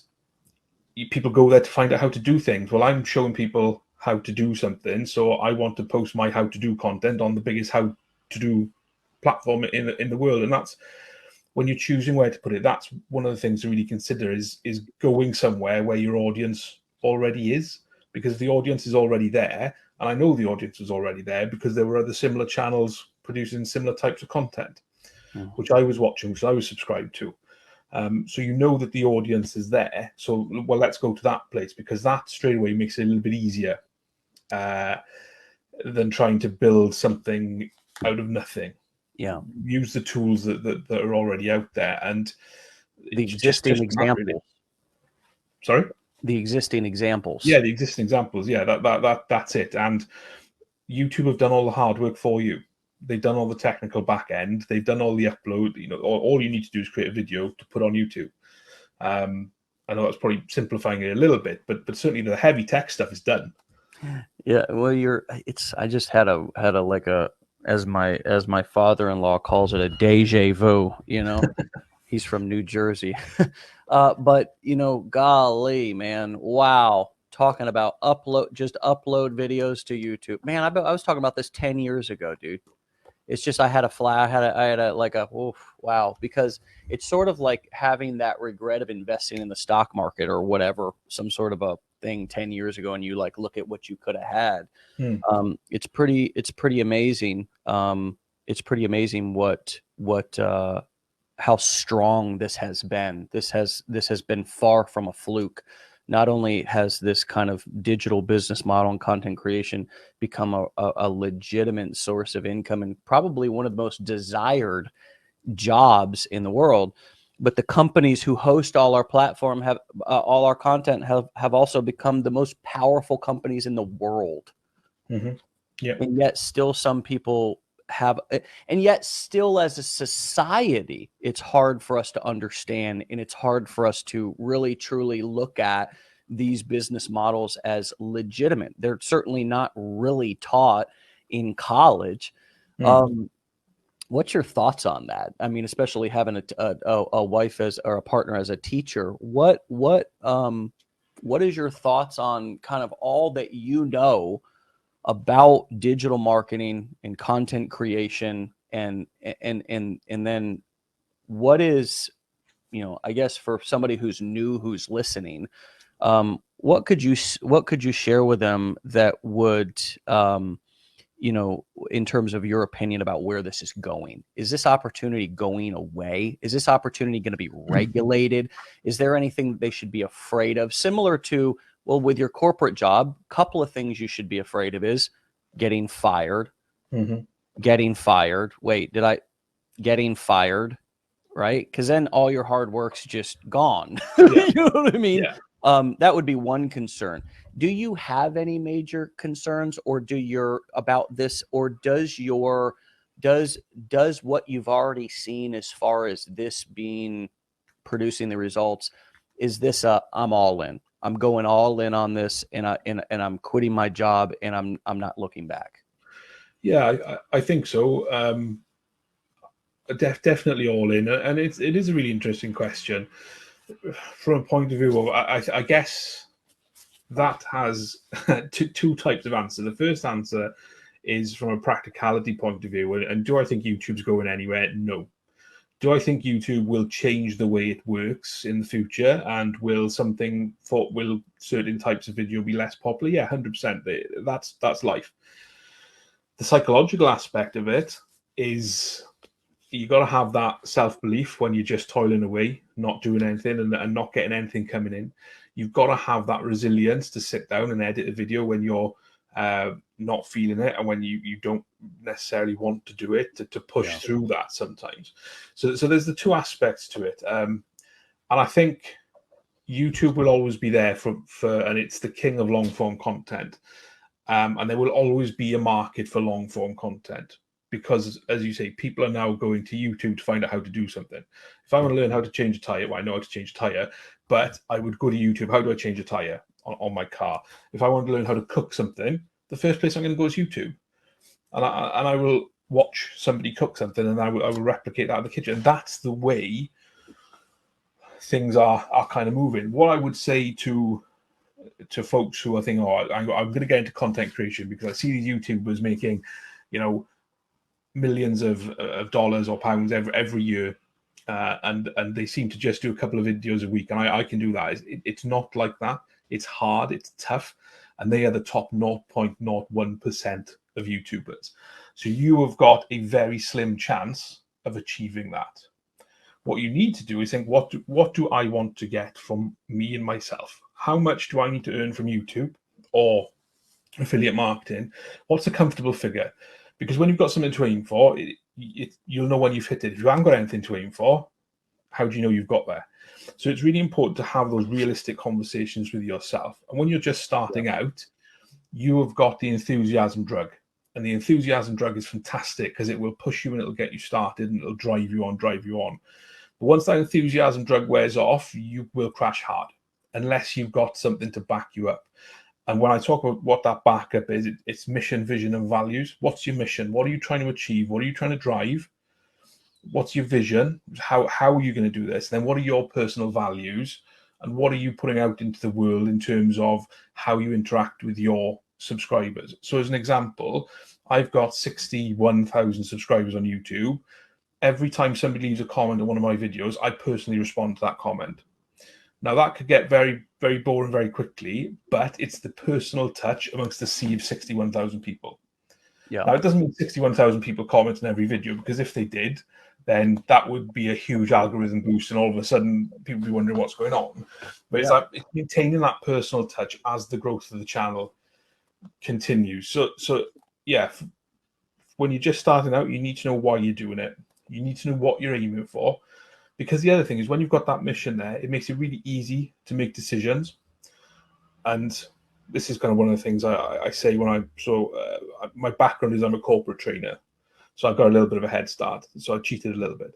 [SPEAKER 2] people go there to find out how to do things. Well, I'm showing people how to do something, so I want to post my how to do content on the biggest how to do platform in the world. And that's when you're choosing where to put it. That's one of the things to really consider is going somewhere where your audience already is, because the audience is already there. And I know the audience was already there because there were other similar channels producing similar types of content, which I was watching, which I was subscribed to. So you know that the audience is there. So, well, let's go to that place, because that straight away makes it a little bit easier than trying to build something out of nothing.
[SPEAKER 1] Yeah.
[SPEAKER 2] Use the tools that are already out there. And
[SPEAKER 1] the existing examples. Really.
[SPEAKER 2] Sorry?
[SPEAKER 1] The existing examples.
[SPEAKER 2] Yeah, the existing examples. Yeah, that's it. And YouTube have done all the hard work for you. They've done all the technical back end. They've done all the upload. All you need to do is create a video to put on YouTube. I know that's probably simplifying it a little bit, but certainly the heavy tech stuff is done.
[SPEAKER 1] Yeah, well, I just had a as my father-in-law calls it, a deja vu. He's from New Jersey, but golly, man, wow. Talking about upload videos to YouTube, man. I was talking about this 10 years ago, dude. It's just I had wow, because it's sort of like having that regret of investing in the stock market or whatever, some sort of a thing 10 years ago, and you look at what you could have had. It's pretty amazing. It's pretty amazing what how strong this has been. This has been far from a fluke. Not only has this kind of digital business model and content creation become a legitimate source of income and probably one of the most desired jobs in the world, but the companies who host all our platform have all our content have also become the most powerful companies in the world.
[SPEAKER 2] Yeah.
[SPEAKER 1] And yet still some people and yet still as a society, it's hard for us to understand, and it's hard for us to really truly look at these business models as legitimate. They're certainly not really taught in college. What's your thoughts on that? I mean, especially having a wife or a partner as a teacher. What is your thoughts on kind of all that about digital marketing and content creation, and then what is, I guess for somebody who's new, who's listening, what could you share with them that would, in terms of your opinion about where this is going? Is this opportunity going away? Is this opportunity going to be regulated? Is there anything that they should be afraid of? Similar to, well, with your corporate job, a couple of things you should be afraid of is getting fired, getting fired. Wait, getting fired, right? Because then all your hard work's just gone.
[SPEAKER 2] Yeah.
[SPEAKER 1] You know what I mean?
[SPEAKER 2] Yeah.
[SPEAKER 1] That would be one concern. Do you have any major concerns, or about this, or does what you've already seen as far as this being producing the results, is this I'm all in? I'm going all in on this, and I'm quitting my job, and I'm not looking back.
[SPEAKER 2] Yeah, I think so. Definitely all in, and it is a really interesting question from a point of view of I guess that has two types of answer. The first answer is from a practicality point of view, and do I think YouTube's going anywhere? No. Do I think YouTube will change the way it works in the future, and will certain types of video be less popular? Yeah, 100%. That's life. The psychological aspect of it is you got to have that self-belief when you're just toiling away, not doing anything, and not getting anything coming in. You've got to have that resilience to sit down and edit a video when you're not feeling it, and when you don't necessarily want to do it, to push through that sometimes. So there's the two aspects to it, and I think YouTube will always be there for and it's the king of long form content, and there will always be a market for long form content. Because, as you say, people are now going to YouTube to find out how to do something. If I want to learn how to change a tire, well, I know how to change a tire, but I would go to YouTube. How do I change a tire on my car? If I want to learn how to cook something, the first place I'm going to go is YouTube, and I will watch somebody cook something, and I will replicate that in the kitchen. And that's the way things are kind of moving. What I would say to folks who are thinking, oh, I'm going to get into content creation because I see these YouTubers making, millions of dollars or pounds every year, and they seem to just do a couple of videos a week, and I can do that. It's not like that. It's hard, it's tough, and they are the top 0.01% of YouTubers. So you have got a very slim chance of achieving that. What you need to do is think, what do I want to get from me and myself? How much do I need to earn from YouTube or affiliate marketing? What's a comfortable figure? Because when you've got something to aim for, you'll know when you've hit it. If you haven't got anything to aim for, how do you know you've got there? So it's really important to have those realistic conversations with yourself. And when you're just starting out, you have got the enthusiasm drug. And the enthusiasm drug is fantastic because it will push you and it'll get you started and it'll drive you on. But once that enthusiasm drug wears off, you will crash hard unless you've got something to back you up. And when I talk about what that backup is, it's mission, vision, and values. What's your mission? What are you trying to achieve? What are you trying to drive? What's your vision? How are you going to do this? Then what are your personal values? And what are you putting out into the world in terms of how you interact with your subscribers? So as an example, I've got 61,000 subscribers on YouTube. Every time somebody leaves a comment on one of my videos, I personally respond to that comment. Now, that could get very, very boring very quickly, but it's the personal touch amongst the sea of 61,000 people.
[SPEAKER 1] Yeah.
[SPEAKER 2] Now, it doesn't mean 61,000 people comment on every video, because if they did, then that would be a huge algorithm boost, and all of a sudden, people would be wondering what's going on. But it's maintaining that personal touch as the growth of the channel continues. So yeah, when you're just starting out, you need to know why you're doing it. You need to know what you're aiming for. Because the other thing is, when you've got that mission there, it makes it really easy to make decisions. And this is kind of one of the things I say when my background is I'm a corporate trainer. So I've got a little bit of a head start. So I cheated a little bit.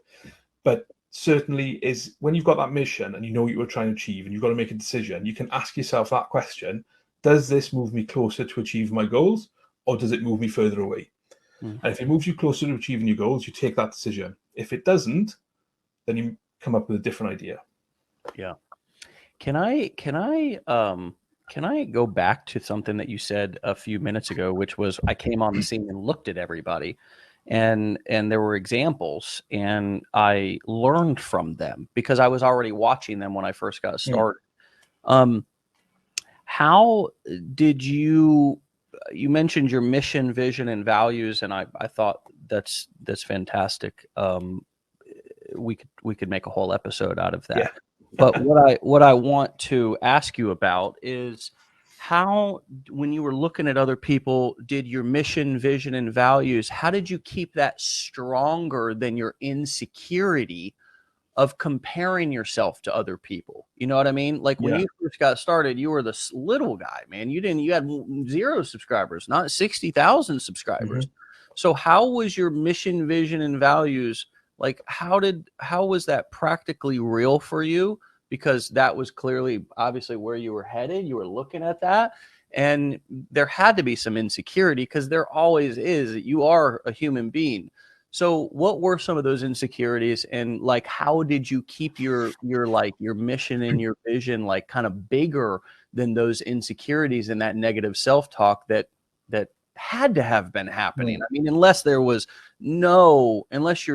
[SPEAKER 2] But certainly is when you've got that mission and you know what you were trying to achieve and you've got to make a decision, you can ask yourself that question: does this move me closer to achieve my goals, or does it move me further away? And if it moves you closer to achieving your goals, you take that decision. If it doesn't, then you come up with a different idea.
[SPEAKER 1] Yeah. Can I go back to something that you said a few minutes ago, which was I came on the scene and looked at everybody, and there were examples, and I learned from them because I was already watching them when I first got started. how did you mentioned your mission, vision, and values, and I thought that's fantastic. We could make a whole episode out of that.
[SPEAKER 2] Yeah.
[SPEAKER 1] But what I want to ask you about is how, when you were looking at other people, did your mission, vision, and values, how did you keep that stronger than your insecurity of comparing yourself to other people? You know what I mean? Like when
[SPEAKER 2] Yeah.
[SPEAKER 1] you first got started, you were this little guy, man. You had 0 subscribers, not 60,000 subscribers.
[SPEAKER 2] Mm-hmm.
[SPEAKER 1] So how was your mission, vision, and values? Like how was that practically real for you? Because that was clearly, obviously, where you were headed. You were looking at that. And there had to be some insecurity, because there always is. You are a human being. So what were some of those insecurities, and like how did you keep your mission and your vision like kind of bigger than those insecurities and that negative self-talk that had to have been happening? I mean, unless you're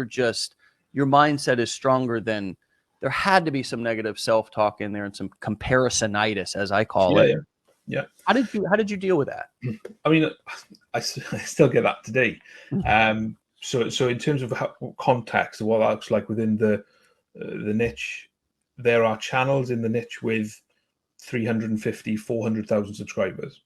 [SPEAKER 1] just, your mindset is stronger than, there had to be some negative self-talk in there and some comparisonitis, as I call it.
[SPEAKER 2] Yeah.
[SPEAKER 1] How did you deal with that?
[SPEAKER 2] I mean, I still get that today. So in terms of context of what that looks like within the niche, there are channels in the niche with 350, 400,000 subscribers.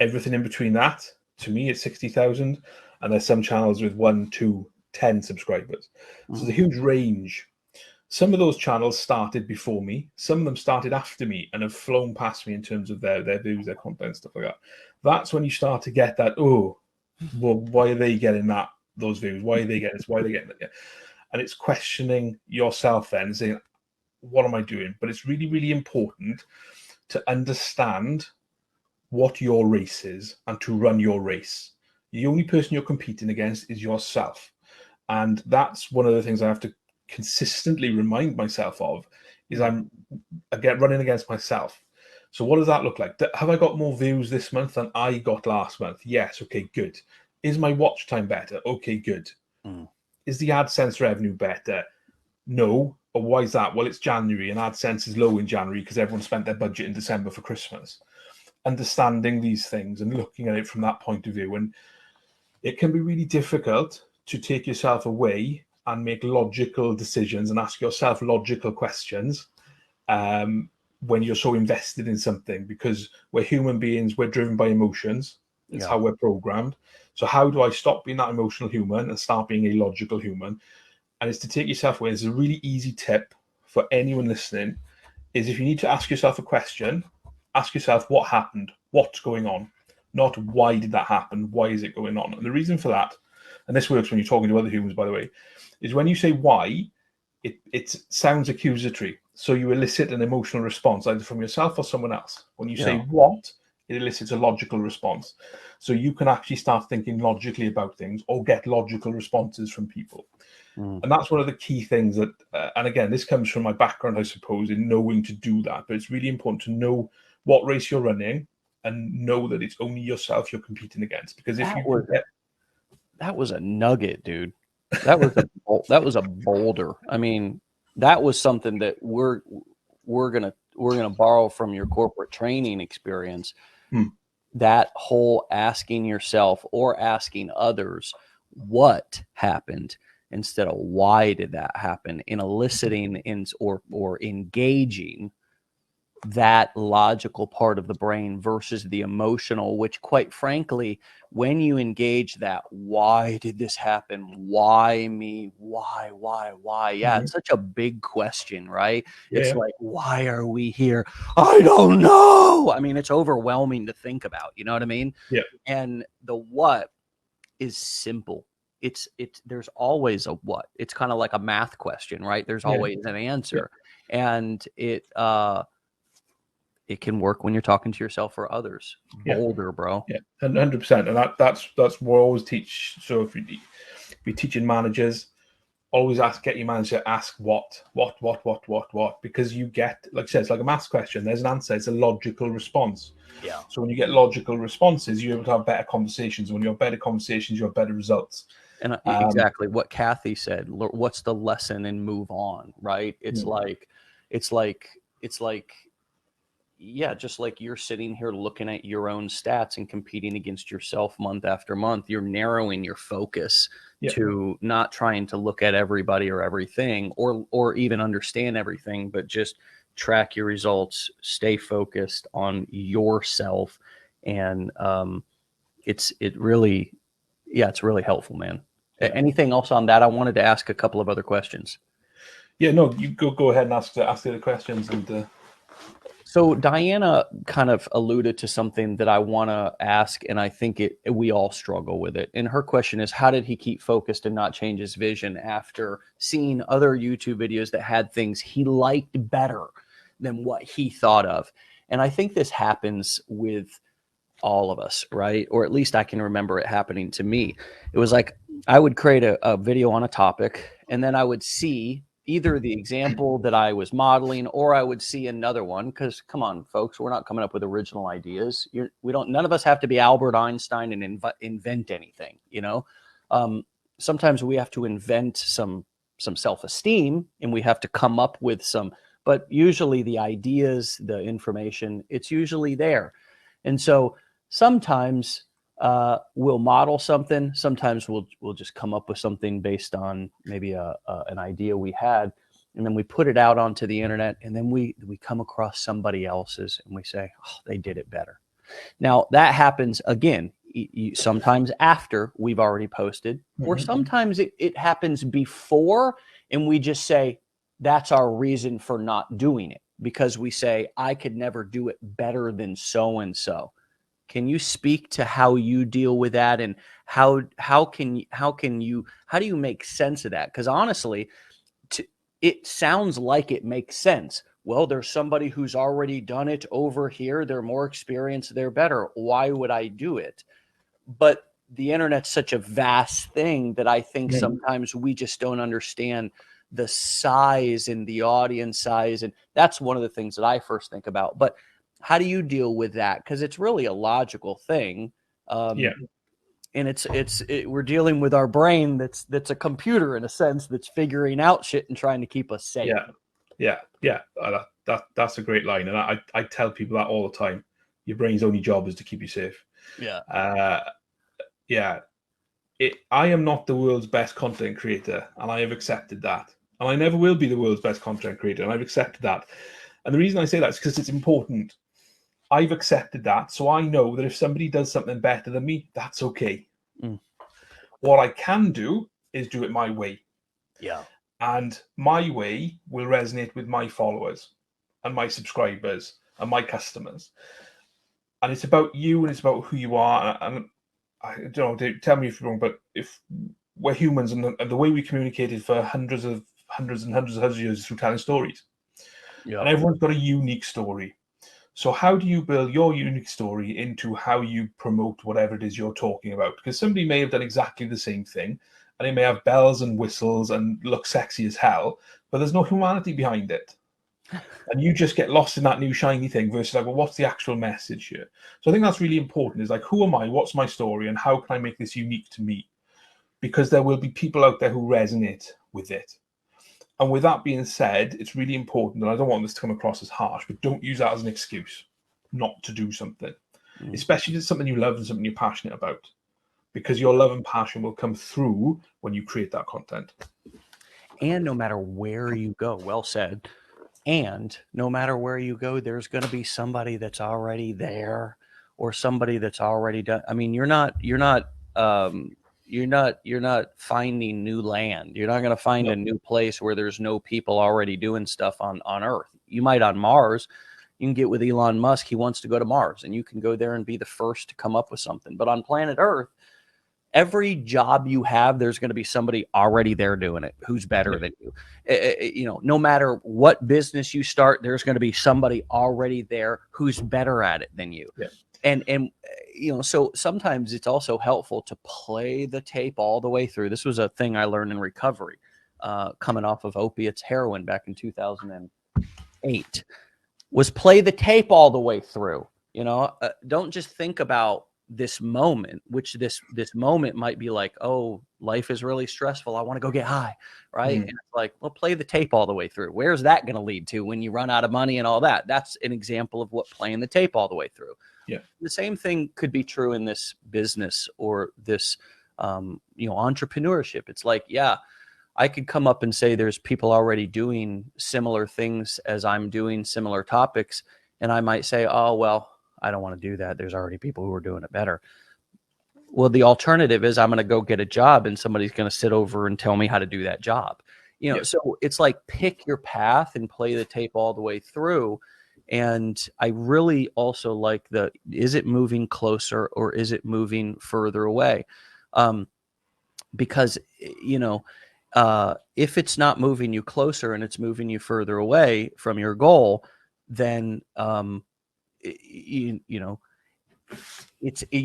[SPEAKER 2] Everything in between that, to me, is 60,000. And there's some channels with 1, 2, 10 subscribers. So there's a huge range. Some of those channels started before me. Some of them started after me and have flown past me in terms of their views, their content, stuff like that. That's when you start to get that, oh, well, why are they getting those views? Why are they getting this? Why are they getting that? And it's questioning yourself then, saying, what am I doing? But it's really, really important to understand what your race is and to run your race. The only person you're competing against is yourself. And that's one of the things I have to consistently remind myself of, is I'm running against myself. So what does that look like? Have I got more views this month than I got last month? Yes. Okay, good. Is my watch time better? Okay, good. Is the AdSense revenue better? No. Or why is that? Well, it's January and AdSense is low in January because everyone spent their budget in December for Christmas. Understanding these things and looking at it from that point of view. And it can be really difficult to take yourself away and make logical decisions and ask yourself logical questions when you're so invested in something, because we're human beings, we're driven by emotions. It's how we're programmed. So how do I stop being that emotional human and start being a logical human? And it's to take yourself away. It's a really easy tip for anyone listening, is if you need to ask yourself a question, ask yourself what happened, what's going on, not why did that happen, why is it going on? And the reason for that, and this works when you're talking to other humans, by the way, is when you say why, it sounds accusatory. So you elicit an emotional response either from yourself or someone else. When you say what, it elicits a logical response. So you can actually start thinking logically about things or get logical responses from people. And that's one of the key things that, and again, this comes from my background, I suppose, in knowing to do that. But it's really important to know what race you're running and know that it's only yourself you're competing against. Because if
[SPEAKER 1] that was a nugget, dude. That was a boulder. I mean, that was something that we're gonna borrow from your corporate training experience. That whole asking yourself or asking others what happened instead of why did that happen, in eliciting or engaging that logical part of the brain versus the emotional, which quite frankly, when you engage that, why did this happen? Why me? Why? Yeah, it's such a big question, right? It's like, why are we here? I don't know. I mean, it's overwhelming to think about, you know what I mean?
[SPEAKER 2] Yeah.
[SPEAKER 1] And the what is simple. There's always a what. It's kind of like a math question, right? There's always an answer. And it can work when you're talking to yourself or others. Boulder, bro.
[SPEAKER 2] Yeah, 100%. And that's what we always teach. So if you're teaching managers, always get your manager to ask what, because you get, like I said, it's like a maths question. There's an answer. It's a logical response.
[SPEAKER 1] Yeah.
[SPEAKER 2] So when you get logical responses, you're able to have better conversations. When you have better conversations, you have better results.
[SPEAKER 1] And exactly what Kathy said. What's the lesson and move on, right? It's like yeah, just like you're sitting here looking at your own stats and competing against yourself month after month, you're narrowing your focus to not trying to look at everybody or everything or even understand everything, but just track your results, stay focused on yourself. And it's really helpful, man. Anything else on that? I wanted to ask a couple of other questions.
[SPEAKER 2] Yeah, no, you go ahead and ask the other questions. And
[SPEAKER 1] So Diana kind of alluded to something that I want to ask, and I think we all struggle with it. And her question is, how did he keep focused and not change his vision after seeing other YouTube videos that had things he liked better than what he thought of? And I think this happens with all of us, right? Or at least I can remember it happening to me. It was like I would create a video on a topic, and then I would see either the example that I was modeling, or I would see another one. Because come on, folks, we're not coming up with original ideas. None of us have to be Albert Einstein and invent anything. Sometimes we have to invent some self-esteem, and we have to come up with some. But usually, the ideas, the information, it's usually there, and so sometimes we'll model something. Sometimes we'll just come up with something based on maybe an idea we had, and then we put it out onto the internet, and then we come across somebody else's, and we say, oh, they did it better. Now that happens again. Sometimes after we've already posted, or sometimes it happens before, and we just say that's our reason for not doing it, because we say I could never do it better than so and so. Can you speak to how you deal with that, and how do you make sense of that? Because honestly, it sounds like it makes sense. Well, there's somebody who's already done it over here. They're more experienced. They're better. Why would I do it? But the internet's such a vast thing that I think sometimes we just don't understand the size and the audience size. And that's one of the things that I first think about. But how do you deal with that? Because it's really a logical thing. And we're dealing with our brain that's a computer in a sense, that's figuring out shit and trying to keep us safe.
[SPEAKER 2] Yeah. That's a great line, and I tell people that all the time. Your brain's only job is to keep you safe. I am not the world's best content creator, and I have accepted that. And I never will be the world's best content creator, and I've accepted that. And the reason I say that is because it's important. I've accepted that, so I know that if somebody does something better than me, that's okay. What I can do is do it my way.
[SPEAKER 1] Yeah.
[SPEAKER 2] And my way will resonate with my followers and my subscribers and my customers. And it's about you, and it's about who you are. And I don't know, tell me if you're wrong, but if we're humans, and the way we communicated for hundreds of years through telling stories. And everyone's got a unique story. So how do you build your unique story into how you promote whatever it is you're talking about? Because somebody may have done exactly the same thing, and it may have bells and whistles and look sexy as hell, but there's no humanity behind it. And you just get lost in that new shiny thing versus like, well, what's the actual message here? So I think that's really important, is like, who am I? What's my story? And how can I make this unique to me? Because there will be people out there who resonate with it. And with that being said, it's really important, and I don't want this to come across as harsh, but don't use that as an excuse not to do something, especially if it's something you love and something you're passionate about, because your love and passion will come through when you create that content.
[SPEAKER 1] And no matter where you go, well said. And no matter where you go, there's going to be somebody that's already there, or somebody that's already done. I mean, you're not finding new land. You're not going to find a new place where there's no people already doing stuff on Earth. You might on Mars. You can get with Elon Musk. He wants to go to Mars, and you can go there and be the first to come up with something. But on planet Earth, every job you have, there's going to be somebody already there doing it who's better than you. No matter what business you start, there's going to be somebody already there who's better at it than you. And so sometimes it's also helpful to play the tape all the way through. This was a thing I learned in recovery, coming off of opiates, heroin back in 2008, was play the tape all the way through. Don't just think about this moment, which this moment might be like, oh, life is really stressful, I want to go get high, right? And it's like, well, play the tape all the way through. Where's that going to lead to when you run out of money and all that? That's an example of what playing the tape all the way through.
[SPEAKER 2] Yeah.
[SPEAKER 1] The same thing could be true in this business or this entrepreneurship. It's like, yeah, I could come up and say there's people already doing similar things as I'm doing, similar topics, and I might say, oh, well, I don't want to do that. There's already people who are doing it better. Well, the alternative is I'm going to go get a job and somebody's going to sit over and tell me how to do that job. So it's like pick your path and play the tape all the way through. And I really also like is it moving closer or is it moving further away? Because, if it's not moving you closer and it's moving you further away from your goal, then, you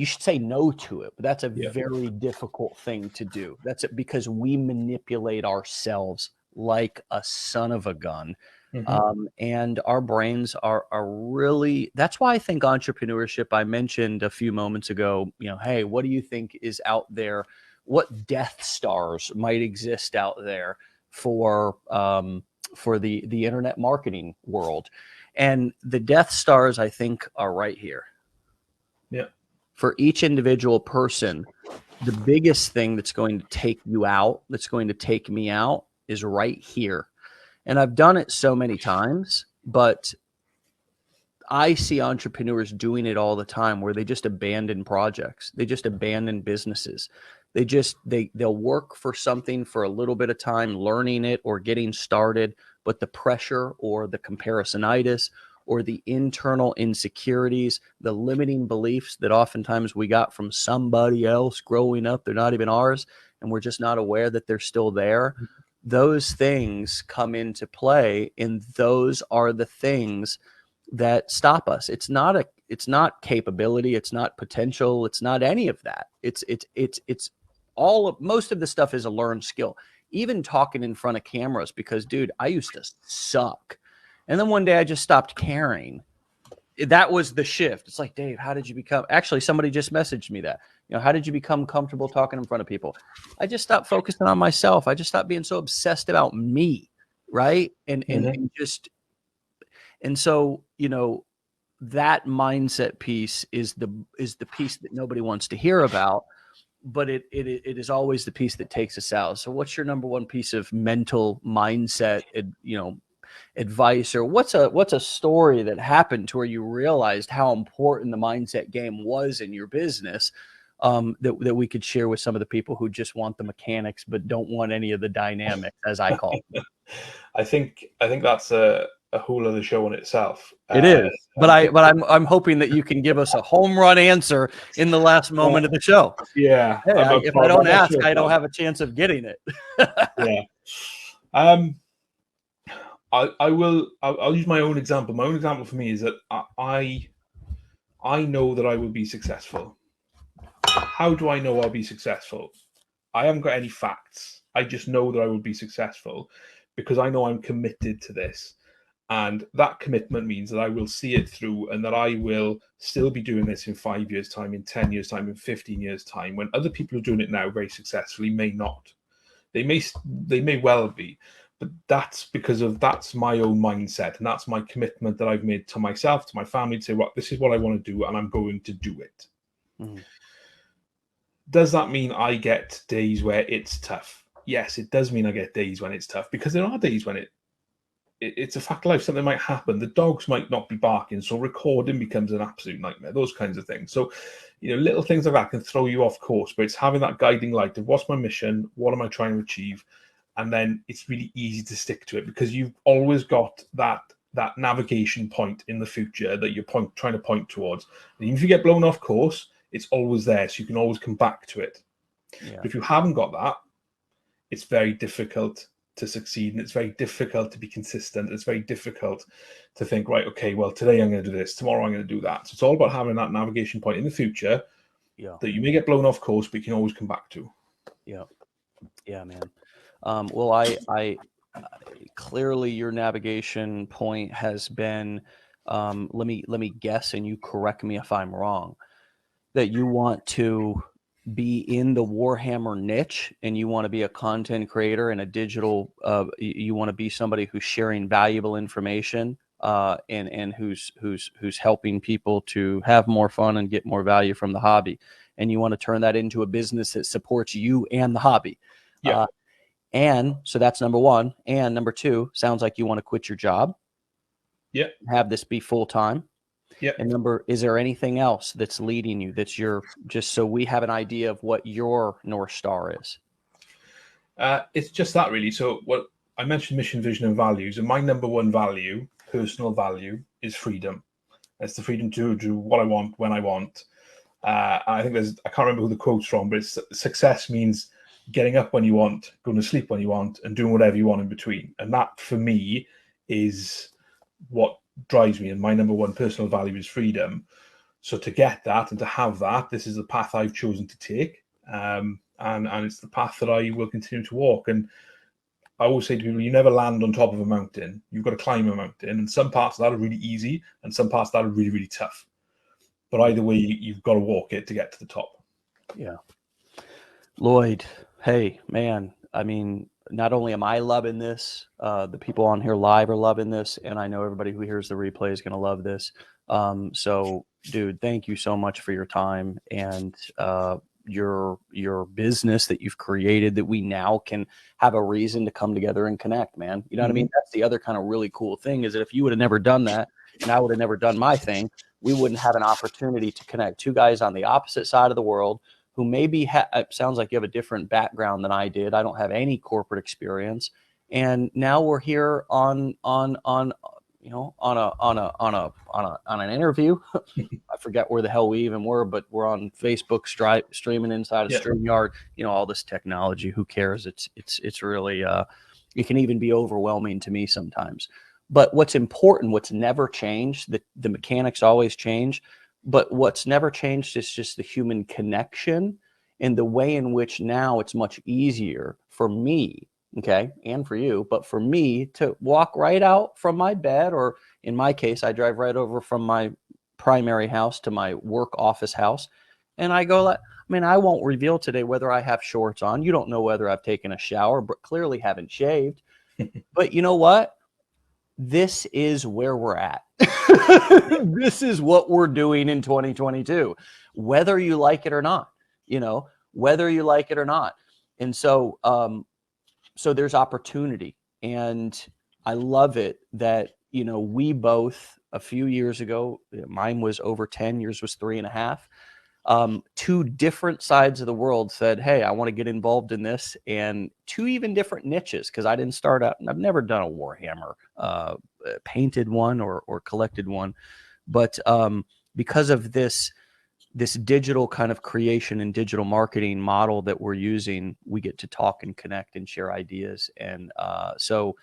[SPEAKER 1] should say no to it, but that's a very difficult thing to do. That's it, because we manipulate ourselves like a son of a gun. And our brains are really, that's why I think entrepreneurship, I mentioned a few moments ago, hey, what do you think is out there? What Death Stars might exist out there for the internet marketing world? And the Death Stars, I think, are right here.
[SPEAKER 2] Yeah.
[SPEAKER 1] For each individual person, the biggest thing that's going to take you out, that's going to take me out, is right here. And I've done it so many times, but I see entrepreneurs doing it all the time where they just abandon projects. They just abandon businesses. They'll work for something for a little bit of time, learning it or getting started, but the pressure or the comparisonitis or the internal insecurities, the limiting beliefs that oftentimes we got from somebody else growing up, they're not even ours, and we're just not aware that they're still there. Those things come into play, and those are the things that stop us. It's not capability, it's not potential, it's not any of that. It's most of the stuff is a learned skill. Even talking in front of cameras, because dude, I used to suck. And then one day I just stopped caring. That was the shift. It's like, Dave, how did you become, actually somebody just messaged me that, how did you become comfortable talking in front of people? I just stopped focusing on myself. I just stopped being so obsessed about me. Right. And so, that mindset piece is the piece that nobody wants to hear about, but it is always the piece that takes us out. So what's your number one piece of mental mindset, advice, or what's a story that happened to where you realized how important the mindset game was in your business, that we could share with some of the people who just want the mechanics but don't want any of the dynamics, as I call them?
[SPEAKER 2] I think that's a whole other show in itself.
[SPEAKER 1] It is, but I'm hoping that you can give us a home run answer in the last moment of the show.
[SPEAKER 2] Yeah.
[SPEAKER 1] Hey, if I don't ask, I don't have a chance of getting it.
[SPEAKER 2] Yeah. I'll use my own example. My own example for me is that I know that I will be successful. How do I know I'll be successful? I haven't got any facts. I just know that I will be successful because I know I'm committed to this. And that commitment means that I will see it through and that I will still be doing this in 5 years' time, in 10 years' time, in 15 years' time, when other people who are doing it now very successfully may not. They may well be, but that's my own mindset, and that's my commitment that I've made to myself, to my family, to say, well, this is what I want to do, and I'm going to do it. Does that mean I get days where it's tough? Yes, it does mean I get days when it's tough, because there are days when it's a fact of life. Something might happen. The dogs might not be barking, so recording becomes an absolute nightmare. Those kinds of things. So, little things like that can throw you off course. But it's having that guiding light of what's my mission, what am I trying to achieve, and then it's really easy to stick to it because you've always got that navigation point in the future that you're trying to point towards. And even if you get blown off course, it's always there, so you can always come back to it. Yeah. But if you haven't got that, it's very difficult to succeed, and it's very difficult to be consistent. It's very difficult to think, right, okay, well, today I'm going to do this, tomorrow I'm going to do that. So it's all about having that navigation point in the future that you may get blown off course, but you can always come back to.
[SPEAKER 1] Yeah, man. Well, I clearly your navigation point has been, let me guess, and you correct me if I'm wrong. that you want to be in the Warhammer niche and you want to be a content creator and a digital, you want to be somebody who's sharing valuable information, and who's helping people to have more fun and get more value from the hobby. And you want to turn that into a business that supports you and the hobby.
[SPEAKER 2] Yeah.
[SPEAKER 1] And so that's number one. And number two, sounds like you want to quit your job.
[SPEAKER 2] Yeah.
[SPEAKER 1] Have this be full time.
[SPEAKER 2] Yeah.
[SPEAKER 1] And is there anything else that's leading you, that's just so we have an idea of what your North Star is?
[SPEAKER 2] It's just that, really. So what I mentioned, mission, vision, and values, and my number one value, personal value, is freedom. It's the freedom to do what I want when I want. I think I can't remember who the quote's from, but it's success means getting up when you want, going to sleep when you want, and doing whatever you want in between. And that, for me, is what drives me. And my number one personal value is freedom. So to get that and to have that, this is the path I've chosen to take. And it's the path that I will continue to walk. And I always say to people, you never land on top of a mountain. You've got to climb a mountain. And some parts of that are really easy, and some parts of that are really, really tough. But either way, you've got to walk it to get to the top.
[SPEAKER 1] Yeah. Lloyd, hey, man, I mean, not only am I loving this, the people on here live are loving this, and I know everybody who hears the replay is going to love this. So, dude, thank you so much for your time and your business that you've created, that we now can have a reason to come together and connect, man. You know what I mean? That's the other kind of really cool thing, is that if you would have never done that and I would have never done my thing, we wouldn't have an opportunity to connect. Two guys on the opposite side of the world who maybe it sounds like you have a different background than I did. I don't have any corporate experience, and now we're here on an interview. I forget where the hell we even were, but we're on Facebook streaming inside of StreamYard. You know, all this technology. Who cares? It's really it can even be overwhelming to me sometimes. But what's important, what's never changed, the mechanics always change, but what's never changed is just the human connection and the way in which now it's much easier for me, okay, and for you, but for me to walk right out from my bed, or in my case, I drive right over from my primary house to my work office house, and I go, I mean, I won't reveal today whether I have shorts on. You don't know whether I've taken a shower, but clearly haven't shaved. But you know what? This is where we're at. This is what we're doing in 2022, whether you like it or not, whether you like it or not. And so, so there's opportunity, and I love it that, we both, a few years ago, mine was over 10, yours was 3.5. Two different sides of the world said, hey, I want to get involved in this, and two even different niches, because I didn't start out, I've never done a Warhammer painted one or collected one, but because of this digital kind of creation and digital marketing model that we're using, we get to talk and connect and share ideas. And so,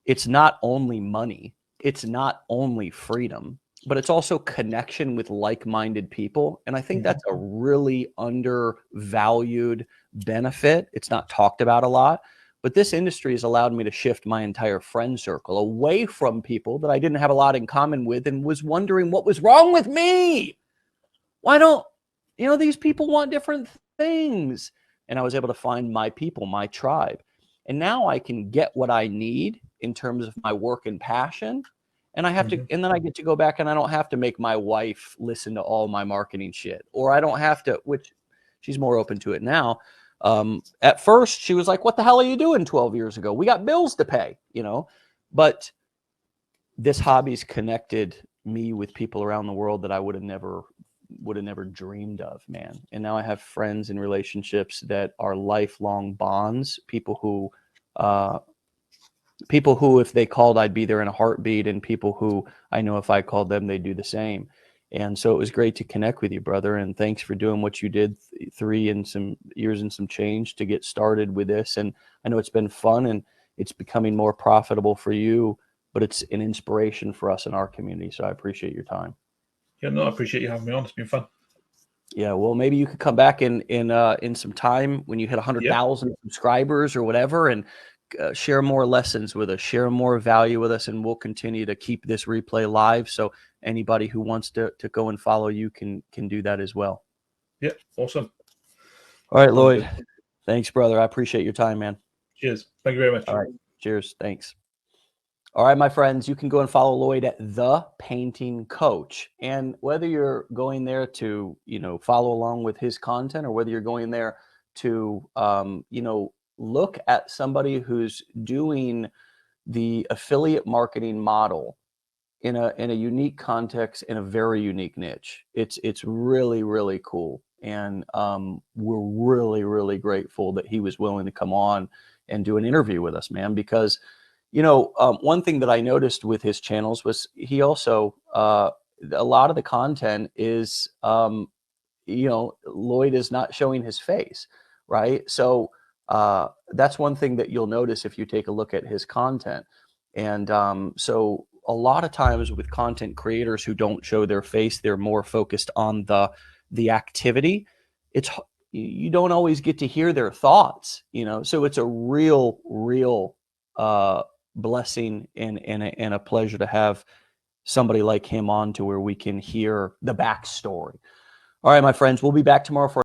[SPEAKER 1] it's not only money, it's not only freedom, but it's also connection with like-minded people. And I think that's a really undervalued benefit. It's not talked about a lot, but this industry has allowed me to shift my entire friend circle away from people that I didn't have a lot in common with and was wondering what was wrong with me. Why don't, these people want different things? And I was able to find my people, my tribe. And now I can get what I need in terms of my work and passion. And I have to, and then I get to go back, and I don't have to make my wife listen to all my marketing shit, or I don't have to, which she's more open to it now. At first she was like, what the hell are you doing 12 years ago? We got bills to pay, but this hobby's connected me with people around the world that I would have never dreamed of, man. And now I have friends and relationships that are lifelong bonds, people who, if they called, I'd be there in a heartbeat, and people who I know if I called them, they'd do the same. And so it was great to connect with you, brother. And thanks for doing what you did 3 and some years and some change to get started with this. And I know it's been fun, and it's becoming more profitable for you, but it's an inspiration for us in our community. So I appreciate your time.
[SPEAKER 2] Yeah, no, I appreciate you having me on. It's been fun.
[SPEAKER 1] Yeah, well, maybe you could come back in some time when you hit 100,000 subscribers or whatever, and share more lessons with us, share more value with us, and we'll continue to keep this replay live. So anybody who wants to go and follow you can do that as well.
[SPEAKER 2] Yeah, awesome.
[SPEAKER 1] All right, Lloyd. Thanks, brother. I appreciate your time, man.
[SPEAKER 2] Cheers. Thank you very much.
[SPEAKER 1] All right. Cheers. Thanks. All right, my friends, you can go and follow Lloyd at The Painting Coach. And whether you're going there to, follow along with his content, or whether you're going there to, look at somebody who's doing the affiliate marketing model in a unique context, in a very unique niche, it's really, really cool. And we're really, really grateful that he was willing to come on and do an interview with us, man, because one thing that I noticed with his channels was he also, a lot of the content is, Lloyd is not showing his face, right? So that's one thing that you'll notice if you take a look at his content. And so a lot of times with content creators who don't show their face, they're more focused on the activity. You don't always get to hear their thoughts, so it's a real blessing and a pleasure to have somebody like him on, to where we can hear the backstory. All right, my friends, we'll be back tomorrow for